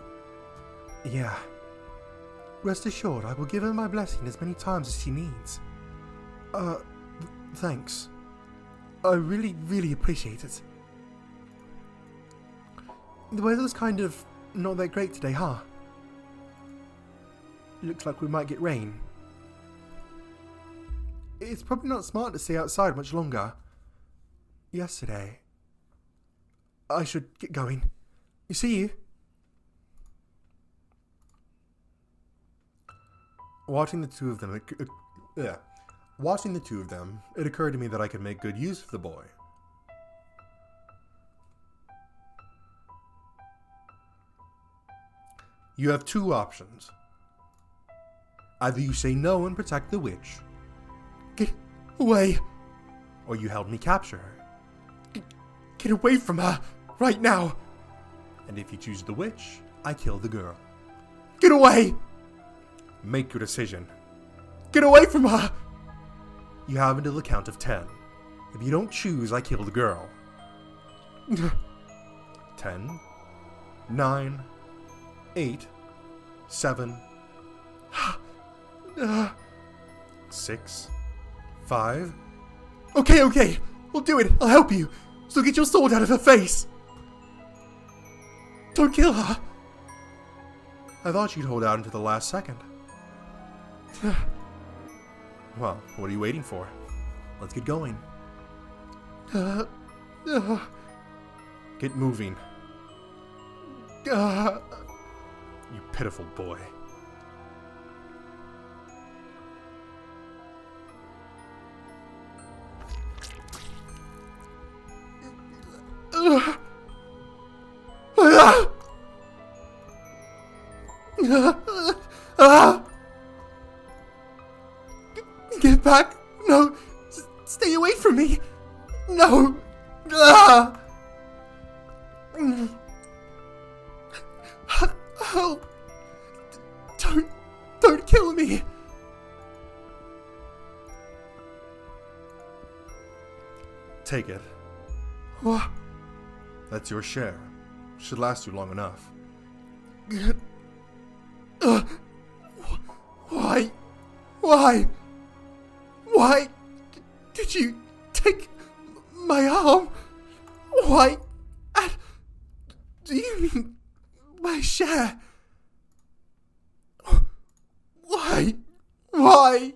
Yeah. Rest assured, I will give her my blessing as many times as she needs. Thanks. I really, really appreciate it. The weather's kind of not that great today, huh? Looks like we might get rain. It's probably not smart to stay outside much longer. Yesterday. I should get going. See you. Watching the two of them, it occurred to me that I could make good use of the boy. You have two options. Either you say no and protect the witch, Get away. or you help me capture her. Get away from her. Right now. And if you choose the witch, I kill the girl. Get away. Make your decision. Get away from her. You have until the count of 10. If you don't choose, I kill the girl. 10, 9, 8, 7, 6, 5. Okay. We'll do it. I'll help you. So get your sword out of her face. Don't kill her. I thought you'd hold out until the last second. Well, what are you waiting for? Let's get going. Get moving. You pitiful boy. Get back. No. Stay away from me. No. Help. Don't kill me. Take it. What? That's your share. Should last you long enough. Why? Why did you take my arm? Why? Do you mean my share? Why? My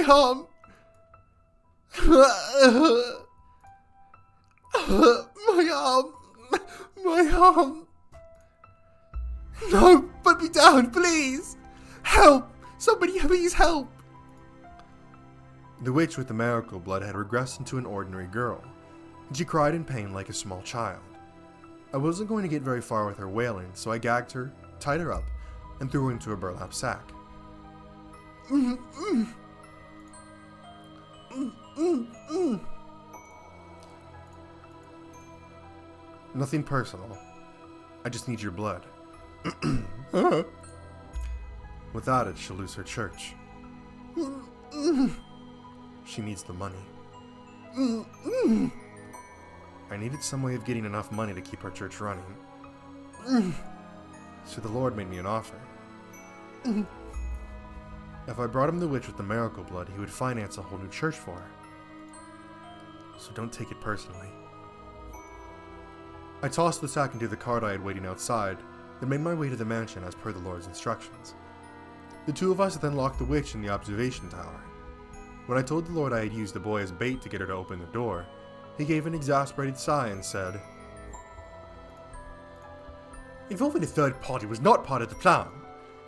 arm. My arm. No, put me down, please. Help. Somebody please help. The witch with the miracle blood had regressed into an ordinary girl, and she cried in pain like a small child. I wasn't going to get very far with her wailing, so I gagged her, tied her up, and threw her into a burlap sack. Nothing personal. I just need your blood. Without it, she'll lose her church. She needs the money. I needed some way of getting enough money to keep our church running. So the Lord made me an offer. If I brought him the witch with the miracle blood, he would finance a whole new church for her. So don't take it personally. I tossed the sack into the cart I had waiting outside, then made my way to the mansion as per the Lord's instructions. The two of us then locked the witch in the observation tower. When I told the Lord I had used the boy as bait to get her to open the door, he gave an exasperated sigh and said, Involving a third party was not part of the plan.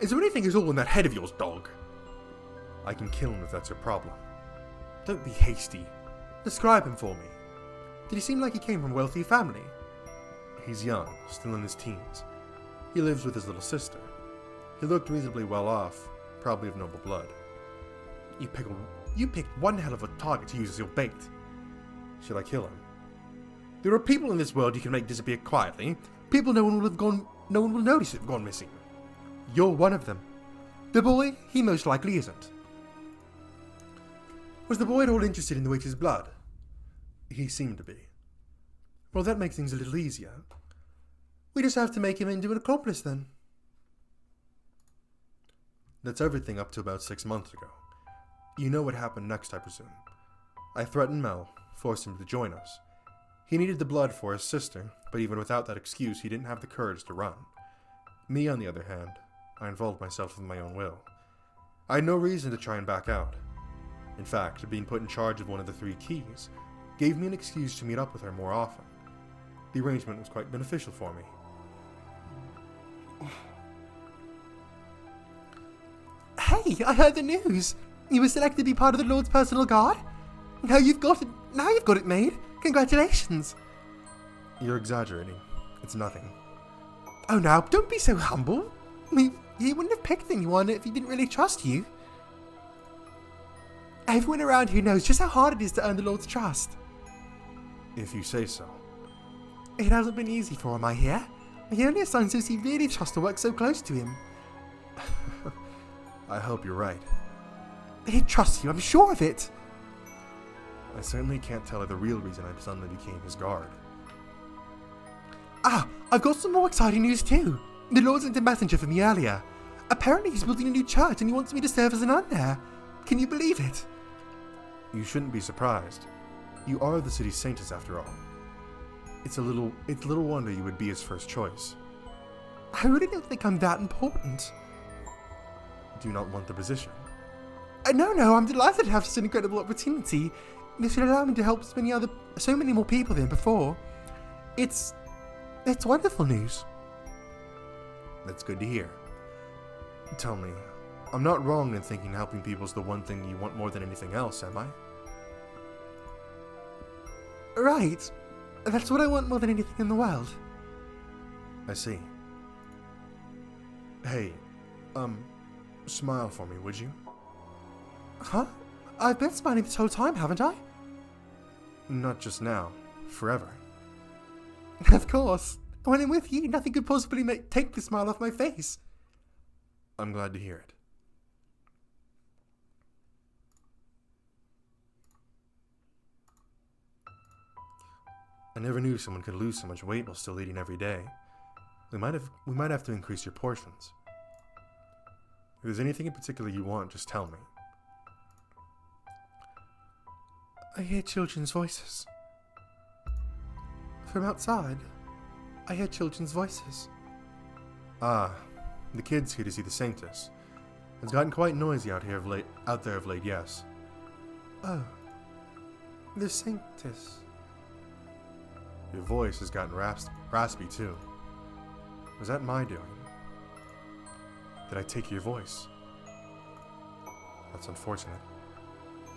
Is there anything at all in that head of yours, dog? I can kill him if that's your problem. Don't be hasty. Describe him for me. Did he seem like he came from a wealthy family? He's young, still in his teens. He lives with his little sister. He looked reasonably well off, probably of noble blood. You picked one hell of a target to use as your bait. Should I kill him? There are people in this world you can make disappear quietly. People no one will notice have gone missing. You're one of them. The boy, he most likely isn't. Was the boy at all interested in the witch's blood? He seemed to be. Well, that makes things a little easier. We just have to make him into an accomplice then. That's everything up to about 6 months ago. You know what happened next, I presume. I threatened Mel, forced him to join us. He needed the blood for his sister, but even without that excuse, he didn't have the courage to run. Me, on the other hand, I involved myself with my own will. I had no reason to try and back out. In fact, being put in charge of one of the 3 keys, gave me an excuse to meet up with her more often. The arrangement was quite beneficial for me. Hey, I heard the news. You were selected to be part of the Lord's personal guard. Now you've got it made. Congratulations. You're exaggerating. It's nothing. Oh, now, don't be so humble. He wouldn't have picked anyone if he didn't really trust you. Everyone around here knows just how hard it is to earn the Lord's trust. If you say so. It hasn't been easy for him, I hear. He only assigns those he really trusts to work so close to him. I hope you're right. He trusts you, I'm sure of it. I certainly can't tell her the real reason I suddenly became his guard. Ah, I've got some more exciting news too. The Lord sent a messenger for me earlier. Apparently he's building a new church and he wants me to serve as an nun there. Can you believe it? You shouldn't be surprised. You are the city's saintess after all. It's little wonder you would be his first choice. I really don't think I'm that important. Do you not want the position? No, I'm delighted to have such an incredible opportunity. This will allow me to help so many more people than before. It's wonderful news. That's good to hear. Tell me, I'm not wrong in thinking helping people is the one thing you want more than anything else, am I? Right. That's what I want more than anything in the world. I see. Hey, smile for me, would you? Huh? I've been smiling this whole time, haven't I? Not just now. Forever. Of course. When I'm with you, nothing could possibly take the smile off my face. I'm glad to hear it. I never knew someone could lose so much weight while still eating every day. We might have to increase your portions. If there's anything in particular you want, just tell me. I hear children's voices. From outside, I hear children's voices. Ah, the kids here to see the saintess. It's gotten quite noisy out there of late, yes. Oh, the saintess. Your voice has gotten raspy too. Was that my doing? Did I take your voice? That's unfortunate.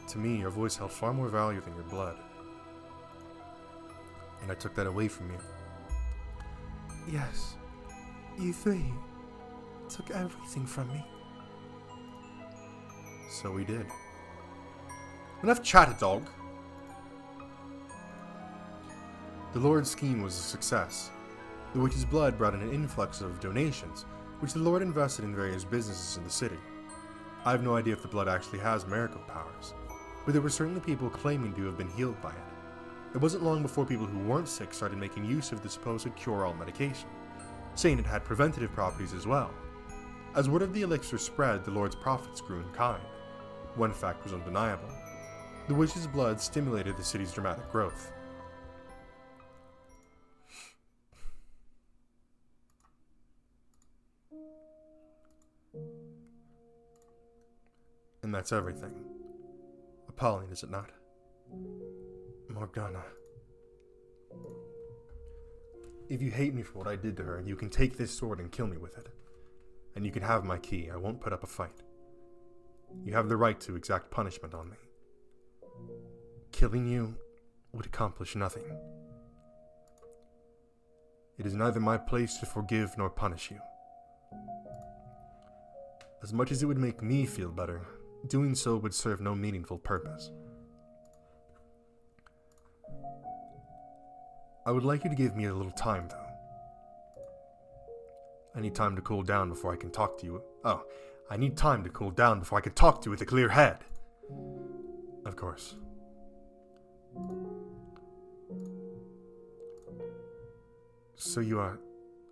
To me, your voice held far more value than your blood. And I took that away from you. Yes, you three took everything from me. So we did. Enough chatter, dog. The Lord's scheme was a success. The witch's blood brought in an influx of donations, which the Lord invested in various businesses in the city. I have no idea if the blood actually has miracle powers, but there were certainly people claiming to have been healed by it. It wasn't long before people who weren't sick started making use of the supposed cure-all medication, saying it had preventative properties as well. As word of the elixir spread, the Lord's profits grew in kind. One fact was undeniable. The witch's blood stimulated the city's dramatic growth. And that's everything. Appalling, is it not? Morgana. If you hate me for what I did to her, you can take this sword and kill me with it. And you can have my key. I won't put up a fight. You have the right to exact punishment on me. Killing you would accomplish nothing. It is neither my place to forgive nor punish you. As much as it would make me feel better, doing so would serve no meaningful purpose. I would like you to give me a little time, though. I need time to cool down before I can talk to you. I need time to cool down before I can talk to you with a clear head. Of course. So you are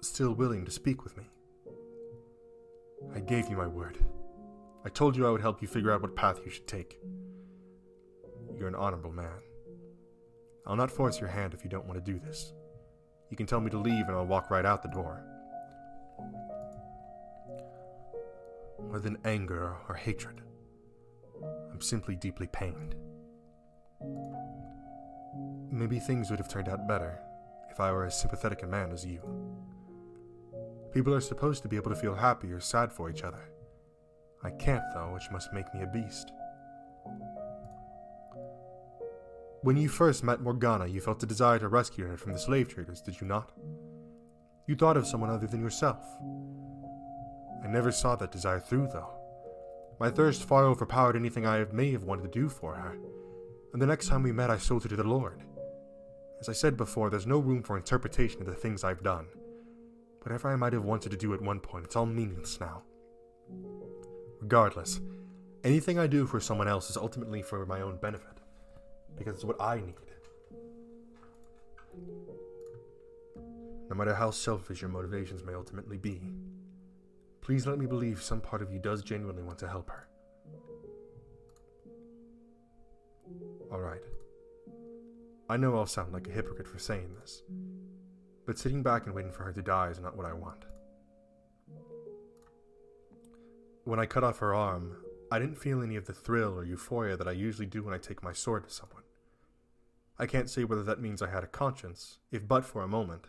still willing to speak with me? I gave you my word. I told you I would help you figure out what path you should take. You're an honorable man. I'll not force your hand if you don't want to do this. You can tell me to leave and I'll walk right out the door. More than anger or hatred, I'm simply deeply pained. Maybe things would have turned out better if I were as sympathetic a man as you. People are supposed to be able to feel happy or sad for each other. I can't, though, which must make me a beast. When you first met Morgana, you felt a desire to rescue her from the slave traders, did you not? You thought of someone other than yourself. I never saw that desire through, though. My thirst far overpowered anything I may have wanted to do for her, and the next time we met I sold her to the Lord. As I said before, there's no room for interpretation of the things I've done. Whatever I might have wanted to do at one point, it's all meaningless now. Regardless, anything I do for someone else is ultimately for my own benefit, because it's what I need. No matter how selfish your motivations may ultimately be, please let me believe some part of you does genuinely want to help her. Alright. I know I'll sound like a hypocrite for saying this, but sitting back and waiting for her to die is not what I want. When I cut off her arm, I didn't feel any of the thrill or euphoria that I usually do when I take my sword to someone. I can't say whether that means I had a conscience, if but for a moment,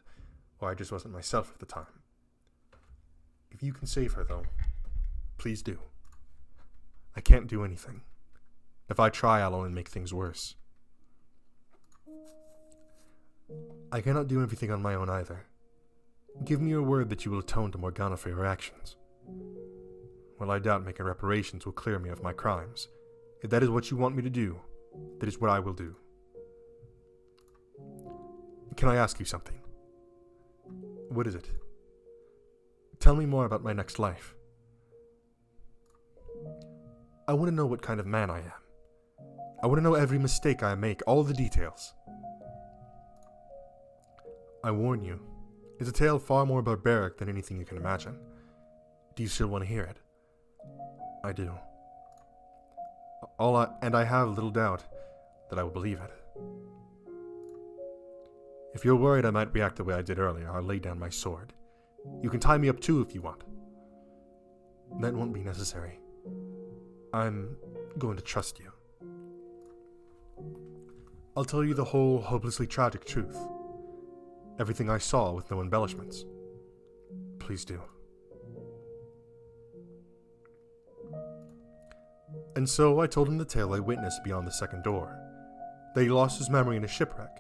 or I just wasn't myself at the time. If you can save her, though, please do. I can't do anything. If I try, I'll only make things worse. I cannot do everything on my own either. Give me your word that you will atone to Morgana for your actions. Well, I doubt making reparations will clear me of my crimes. If that is what you want me to do, that is what I will do. Can I ask you something? What is it? Tell me more about my next life. I want to know what kind of man I am. I want to know every mistake I make, all the details. I warn you, it's a tale far more barbaric than anything you can imagine. Do you still want to hear it? I do. And I have little doubt that I will believe it. If you're worried I might react the way I did earlier, I'll lay down my sword. You can tie me up too if you want. That won't be necessary. I'm going to trust you. I'll tell you the whole hopelessly tragic truth. Everything I saw with no embellishments. Please do. And so I told him the tale I witnessed beyond the second door. That he lost his memory in a shipwreck.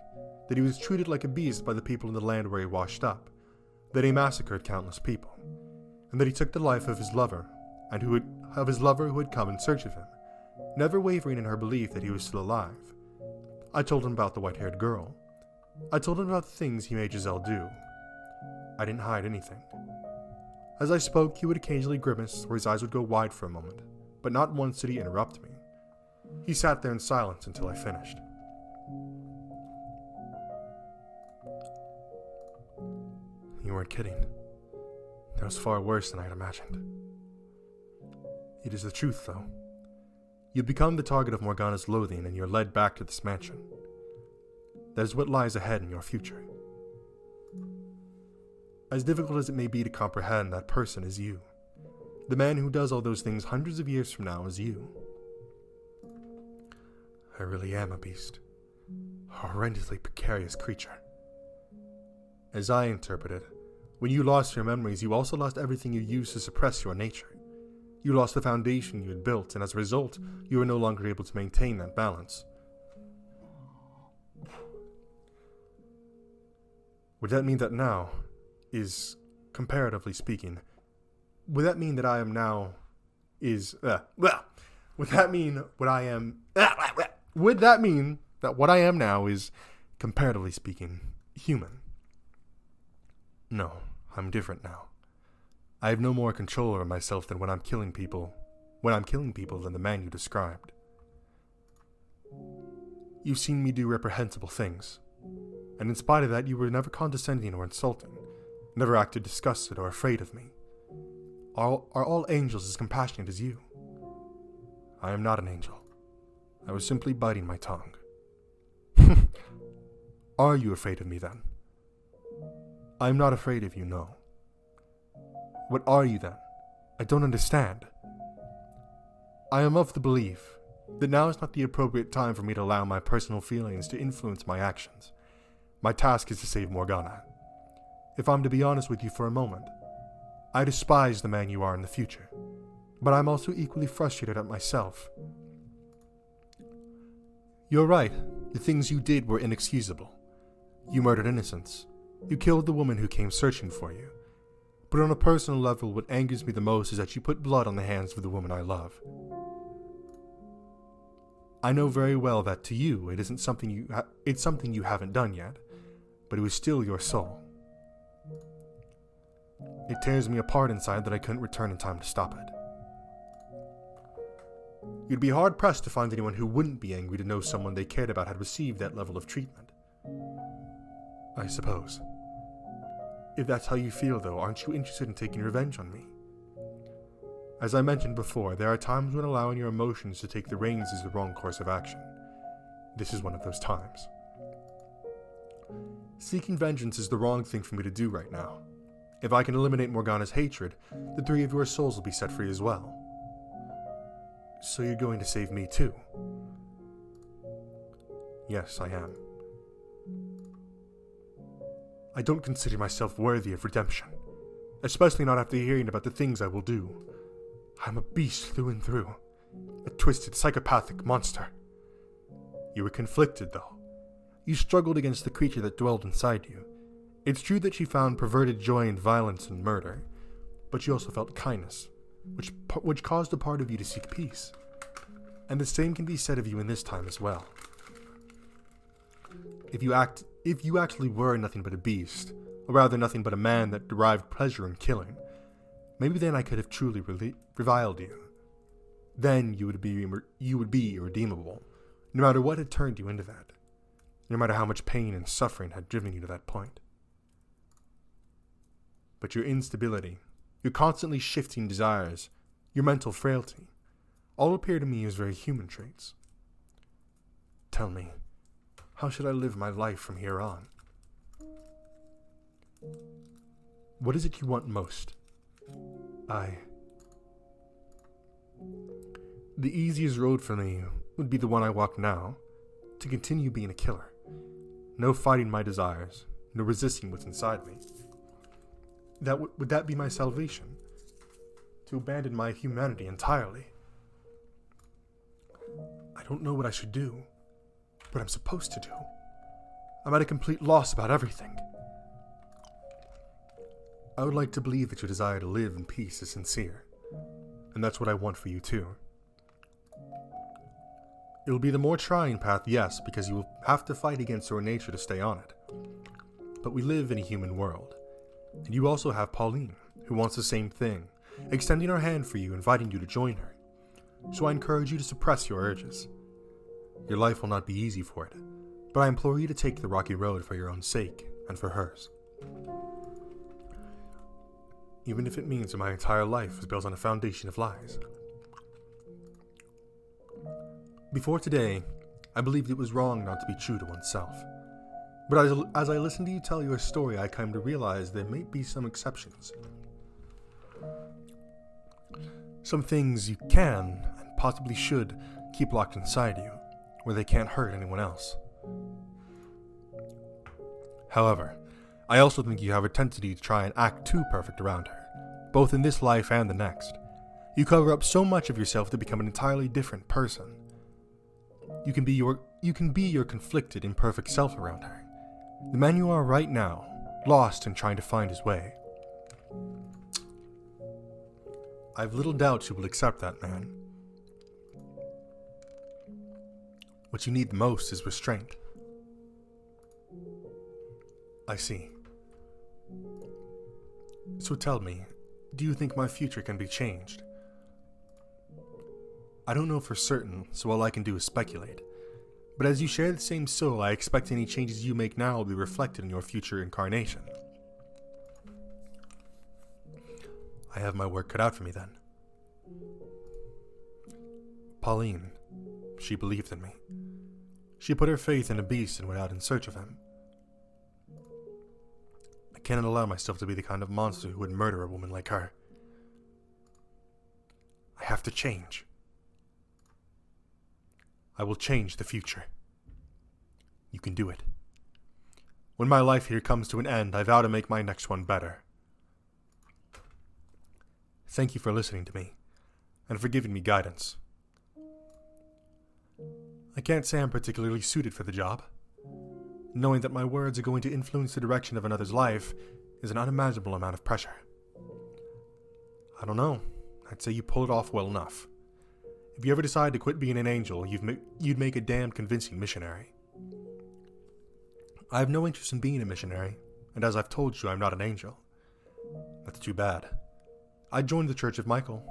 That he was treated like a beast by the people in the land where he washed up. That he massacred countless people. And that he took the life of his lover, who had come in search of him, never wavering in her belief that he was still alive. I told him about the white-haired girl. I told him about the things he made Giselle do. I didn't hide anything. As I spoke, he would occasionally grimace, or his eyes would go wide for a moment, but not once did he interrupt me. He sat there in silence until I finished. You weren't kidding. That was far worse than I had imagined. It is the truth, though. You become the target of Morgana's loathing, and you're led back to this mansion. That is what lies ahead in your future. As difficult as it may be to comprehend, that person is you. The man who does all those things hundreds of years from now is you. I really am a beast. A horrendously precarious creature. As I interpret it, when you lost your memories, you also lost everything you used to suppress your nature. You lost the foundation you had built, and as a result, you were no longer able to maintain that balance. Would that mean that now is, comparatively speaking, would that mean that I am now is, would that mean what I am, would that mean that what I am now is, comparatively speaking, human? No, I'm different now. I have no more control over myself than when I'm killing people than the man you described. You've seen me do reprehensible things, and in spite of that you were never condescending or insulting, never acted disgusted or afraid of me. Are all angels as compassionate as you? I am not an angel. I was simply biting my tongue. Are you afraid of me then? I am not afraid of you, no. What are you then? I don't understand. I am of the belief, that now is not the appropriate time for me to allow my personal feelings to influence my actions. My task is to save Morgana. If I'm to be honest with you for a moment, I despise the man you are in the future, but I'm also equally frustrated at myself. You're right, the things you did were inexcusable. You murdered innocents. You killed the woman who came searching for you. But on a personal level, what angers me the most is that you put blood on the hands of the woman I love. I know very well that to you, it isn't something it's something you haven't done yet, but it was still your soul. It tears me apart inside that I couldn't return in time to stop it. You'd be hard-pressed to find anyone who wouldn't be angry to know someone they cared about had received that level of treatment. I suppose. If that's how you feel, though, aren't you interested in taking revenge on me? As I mentioned before, there are times when allowing your emotions to take the reins is the wrong course of action. This is one of those times. Seeking vengeance is the wrong thing for me to do right now. If I can eliminate Morgana's hatred, the three of your souls will be set free as well. So you're going to save me too? Yes, I am. I don't consider myself worthy of redemption, especially not after hearing about the things I will do. I'm a beast through and through, a twisted, psychopathic monster. You were conflicted, though. You struggled against the creature that dwelled inside you. It's true that you found perverted joy in violence and murder, but you also felt kindness, which caused a part of you to seek peace. And the same can be said of you in this time as well. If you actually were nothing but a beast, or rather nothing but a man that derived pleasure in killing, maybe then I could have truly reviled you. Then you would be irredeemable, no matter what had turned you into that, no matter how much pain and suffering had driven you to that point. But your instability, your constantly shifting desires, your mental frailty, all appear to me as very human traits. Tell me, how should I live my life from here on? What is it you want most? The easiest road for me would be the one I walk now, to continue being a killer. No fighting my desires, no resisting what's inside me. Would that be my salvation? To abandon my humanity entirely? I don't know what I should do, what I'm supposed to do. I'm at a complete loss about everything. I would like to believe that your desire to live in peace is sincere, and that's what I want for you too. It will be the more trying path, yes, because you will have to fight against your nature to stay on it. But we live in a human world, and you also have Pauline, who wants the same thing, extending her hand for you, inviting you to join her. So I encourage you to suppress your urges. Your life will not be easy for it, but I implore you to take the rocky road for your own sake and for hers. Even if it means that my entire life is built on a foundation of lies. Before today, I believed it was wrong not to be true to oneself. But as I listen to you tell your story, I come to realize there may be some exceptions. Some things you can, and possibly should, keep locked inside you, where they can't hurt anyone else. However, I also think you have a tendency to try and act too perfect around her, both in this life and the next. You cover up so much of yourself to become an entirely different person. You can be your conflicted, imperfect self around her. The man you are right now, lost and trying to find his way. I have little doubt you will accept that man. What you need the most is restraint. I see. So tell me, do you think my future can be changed? I don't know for certain, so all I can do is speculate. But as you share the same soul, I expect any changes you make now will be reflected in your future incarnation. I have my work cut out for me then. Pauline, she believed in me. She put her faith in a beast and went out in search of him. I cannot allow myself to be the kind of monster who would murder a woman like her. I have to change. I will change the future. You can do it. When my life here comes to an end, I vow to make my next one better. Thank you for listening to me, and for giving me guidance. I can't say I'm particularly suited for the job. Knowing that my words are going to influence the direction of another's life is an unimaginable amount of pressure. I don't know. I'd say you pull it off well enough. If you ever decide to quit being an angel, you'd make a damn convincing missionary. I have no interest in being a missionary, and as I've told you, I'm not an angel. That's too bad. I joined the Church of Michael.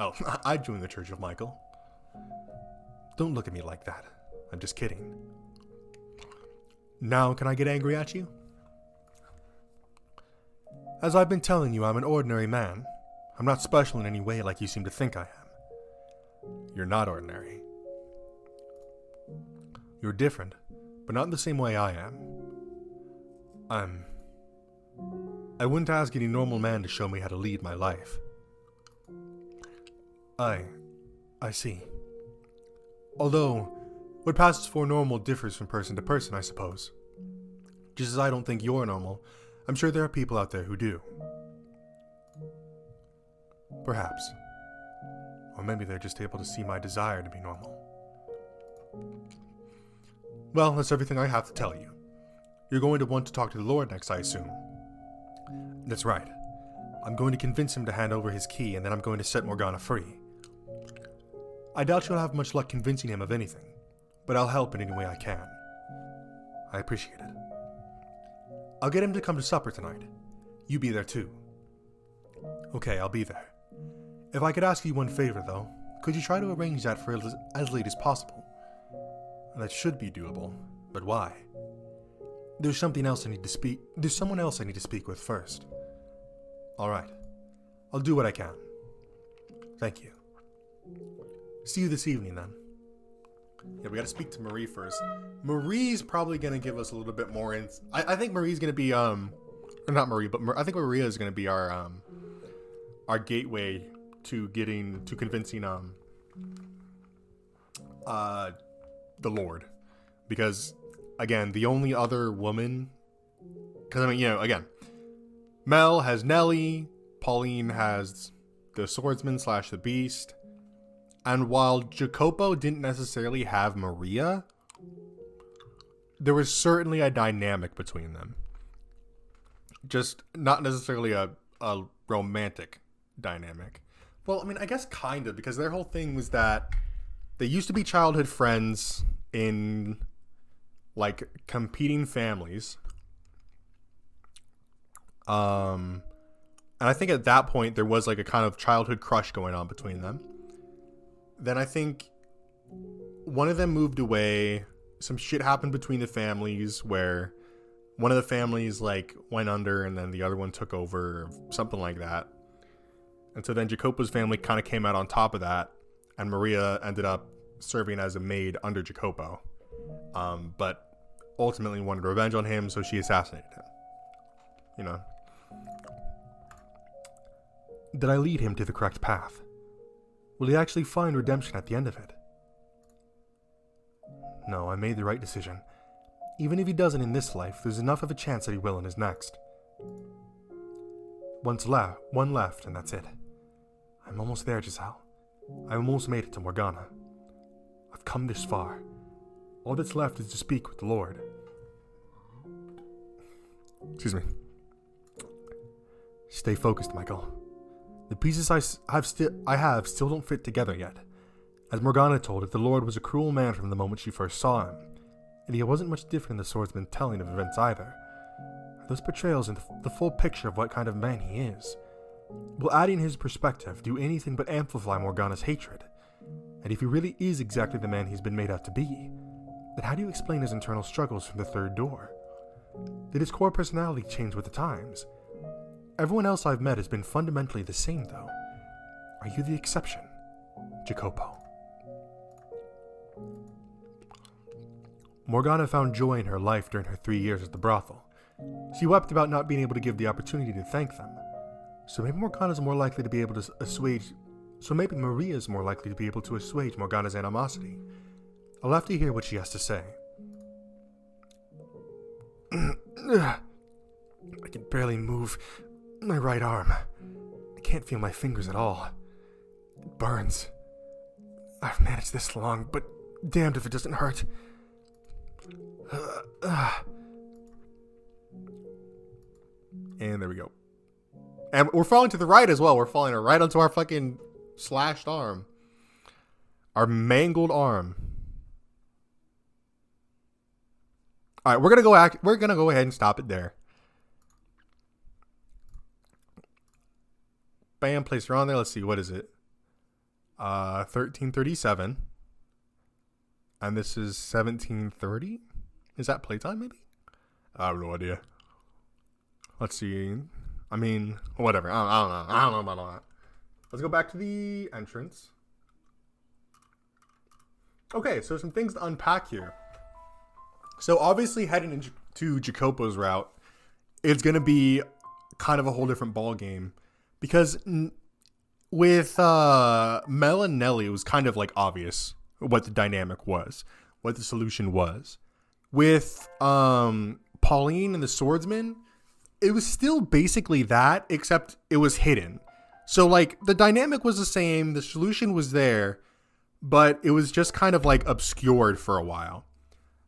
Oh, I joined the Church of Michael. Don't look at me like that. I'm just kidding. Now, can I get angry at you? As I've been telling you, I'm an ordinary man. I'm not special in any way like you seem to think I am. You're not ordinary. You're different, but not in the same way I am. I wouldn't ask any normal man to show me how to lead my life. I see. Although, what passes for normal differs from person to person, I suppose. Just as I don't think you're normal, I'm sure there are people out there who do. Perhaps. Or maybe they're just able to see my desire to be normal. Well, that's everything I have to tell you. You're going to want to talk to the Lord next, I assume. That's right. I'm going to convince him to hand over his key, and then I'm going to set Morgana free. I doubt you'll have much luck convincing him of anything, but I'll help in any way I can. I appreciate it. I'll get him to come to supper tonight. You be there too. Okay, I'll be there. If I could ask you one favor, though, could you try to arrange that for as late as possible? That should be doable, but why? There's someone else I need to speak with first. Alright. I'll do what I can. Thank you. See you this evening, then. Yeah, we gotta speak to Marie first. Marie's probably gonna give us a little bit more I think Marie's gonna be, or not Marie, but I think Maria is gonna be our gateway to convincing, the Lord. Because, again, the only other woman, because, I mean, again, Mel has Nellie, Pauline has the swordsman / the beast, and while Jacopo didn't necessarily have Maria, there was certainly a dynamic between them. Just not necessarily a romantic dynamic. Well, I mean, I guess kind of, because their whole thing was that they used to be childhood friends in, like, competing families. And I think at that point there was, like, a kind of childhood crush going on between them. Then I think one of them moved away. Some shit happened between the families where one of the families, like, went under and then the other one took over, or something like that. And so then Jacopo's family kind of came out on top of that, and Maria ended up serving as a maid under Jacopo. But ultimately wanted revenge on him, so she assassinated him. You know? Did I lead him to the correct path? Will he actually find redemption at the end of it? No, I made the right decision. Even if he doesn't in this life, there's enough of a chance that he will in his next. One left, and that's it. I'm almost there, Giselle. I almost made it to Morgana. I've come this far. All that's left is to speak with the Lord. Excuse me. Stay focused, Michael. The pieces I have still don't fit together yet. As Morgana told it, the Lord was a cruel man from the moment she first saw him, and he wasn't much different in the swordsman's telling of events either. Are those portrayals in the full picture of what kind of man he is? Will adding his perspective do anything but amplify Morgana's hatred? And if he really is exactly the man he's been made out to be, then how do you explain his internal struggles from the third door? Did his core personality change with the times? Everyone else I've met has been fundamentally the same, though. Are you the exception, Jacopo? Morgana found joy in her life during her 3 years at the brothel. She wept about not being able to give the opportunity to thank them. So maybe Maria's more likely to be able to assuage Morgana's animosity. I'll have to hear what she has to say. I can barely move my right arm. I can't feel my fingers at all. It burns. I've managed this long, but damned if it doesn't hurt. And there we go. And we're falling to the right as well. We're falling right onto our fucking slashed arm. Our mangled arm. All right, we're gonna go ahead and stop it there. Bam, place her on there. Let's see, what is it? 1337. And this is 1730. Is that playtime maybe? I have no idea. Let's see. I mean, whatever. I don't know. I don't know about all that. Let's go back to the entrance. Okay, so some things to unpack here. So obviously heading into Jacopo's route, it's going to be kind of a whole different ball game. Because with Mel and Nelly, it was kind of like obvious what the dynamic was, what the solution was. With Pauline and the swordsman, it was still basically that, except it was hidden. So like the dynamic was the same, the solution was there, but it was just kind of like obscured for a while.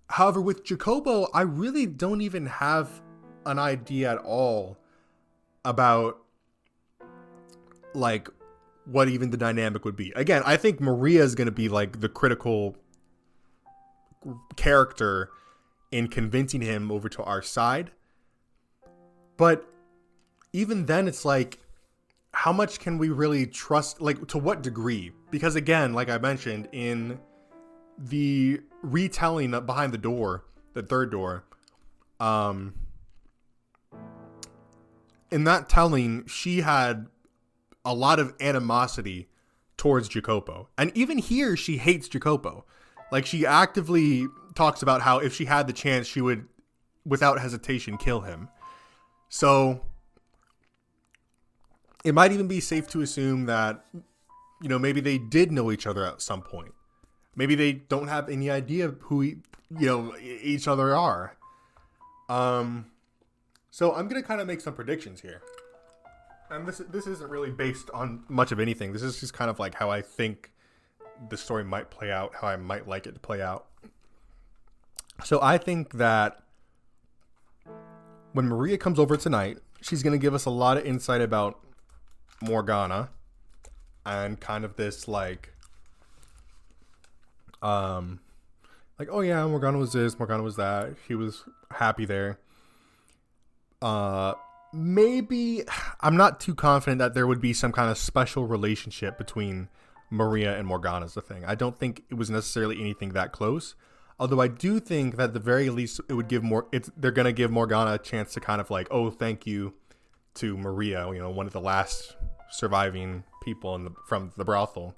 However, with Jacopo, I really don't even have an idea at all about like what even the dynamic would be. Again, I think Maria is going to be like the critical character in convincing him over to our side. But even then, it's like, how much can we really trust? Like, to what degree? Because again, like I mentioned, in the retelling behind the door, the third door, in that telling, she had a lot of animosity towards Jacopo. And even here, she hates Jacopo. Like, she actively talks about how if she had the chance, she would, without hesitation, kill him. So it might even be safe to assume that, you know, maybe they did know each other at some point. Maybe they don't have any idea who, each other are. So I'm going to kind of make some predictions here. And this isn't really based on much of anything. This is just kind of like how I think the story might play out, how I might like it to play out. So I think that when Maria comes over tonight, she's going to give us a lot of insight about Morgana and kind of this like, oh yeah, Morgana was this, Morgana was that. She was happy there. Maybe I'm not too confident that there would be some kind of special relationship between Maria and Morgana is the thing. I don't think it was necessarily anything that close. Although I do think that at the very least it would give they're going to give Morgana a chance to kind of like, oh, thank you to Maria, one of the last surviving people from the brothel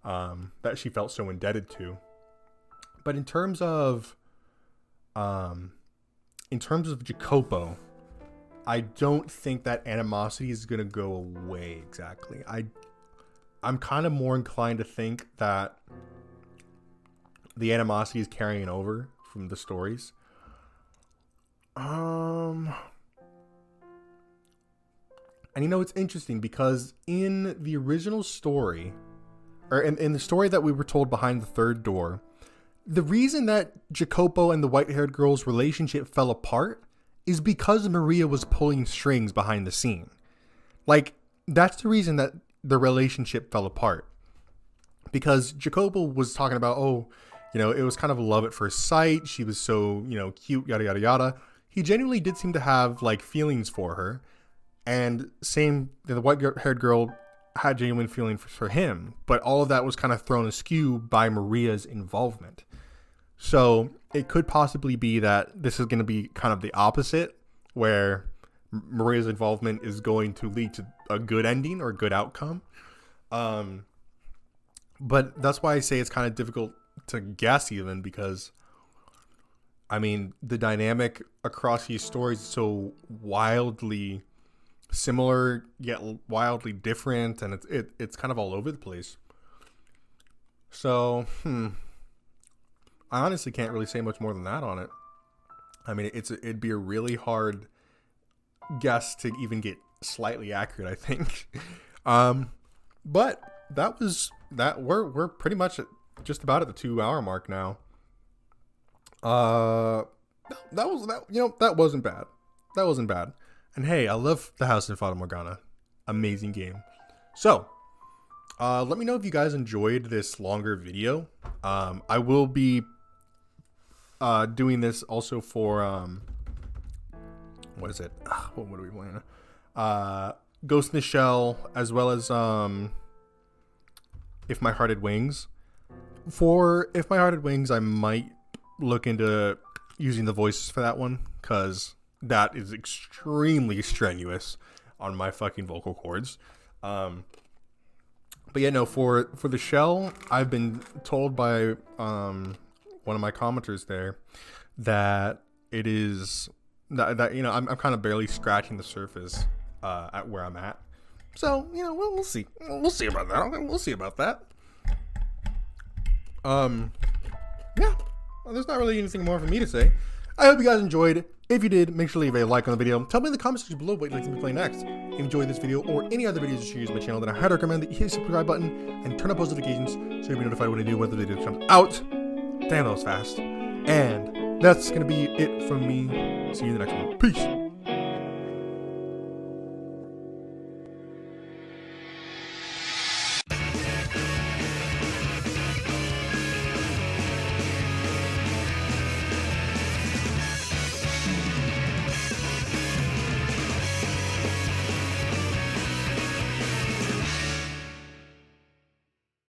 that she felt so indebted to. But in terms of Jacopo, I don't think that animosity is going to go away exactly. I'm kind of more inclined to think that the animosity is carrying over from the stories. And it's interesting because in the original story, or in the story that we were told behind the third door, the reason that Jacopo and the white-haired girl's relationship fell apart is because Maria was pulling strings behind the scene. Like, that's the reason that the relationship fell apart. Because Jacopo was talking about, it was kind of love at first sight. She was so, cute, yada, yada, yada. He genuinely did seem to have, like, feelings for her. And the white-haired girl had genuine feelings for him. But all of that was kind of thrown askew by Maria's involvement. So it could possibly be that this is going to be kind of the opposite, where Maria's involvement is going to lead to a good ending or a good outcome. But that's why I say it's kind of difficult to guess even, because the dynamic across these stories is so wildly similar yet wildly different, and it's kind of all over the place. So I honestly can't really say much more than that on it. I mean, it'd be a really hard guess to even get slightly accurate, I think. But that was that. We're pretty much just about at the 2 hour mark now. That wasn't bad. That wasn't bad. And hey, I love the house in Fata Morgana. Amazing game. So, let me know if you guys enjoyed this longer video. I will be doing this also for what is it? What are we playing? Ghost in the Shell, as well as If My Heart Had Wings. For If My Heart Had Wings, I might look into using the voices for that one, because that is extremely strenuous on my fucking vocal cords. But yeah, no, for the Shell, I've been told by one of my commenters there that it is that you know, I'm kind of barely scratching the surface at where I'm at. So, you know, we'll see. We'll see about that. Okay, we'll see about that. Yeah. Well, there's not really anything more for me to say. I hope you guys enjoyed. If you did, make sure to leave a like on the video. Tell me in the comment section below what you'd like to play next. If you enjoyed this video or any other videos you use on my channel, then I highly recommend that you hit the subscribe button and turn on post notifications so you'll be notified when I do when the video comes out. Damn, that was fast. And that's going to be it from me. See you in the next one. Peace.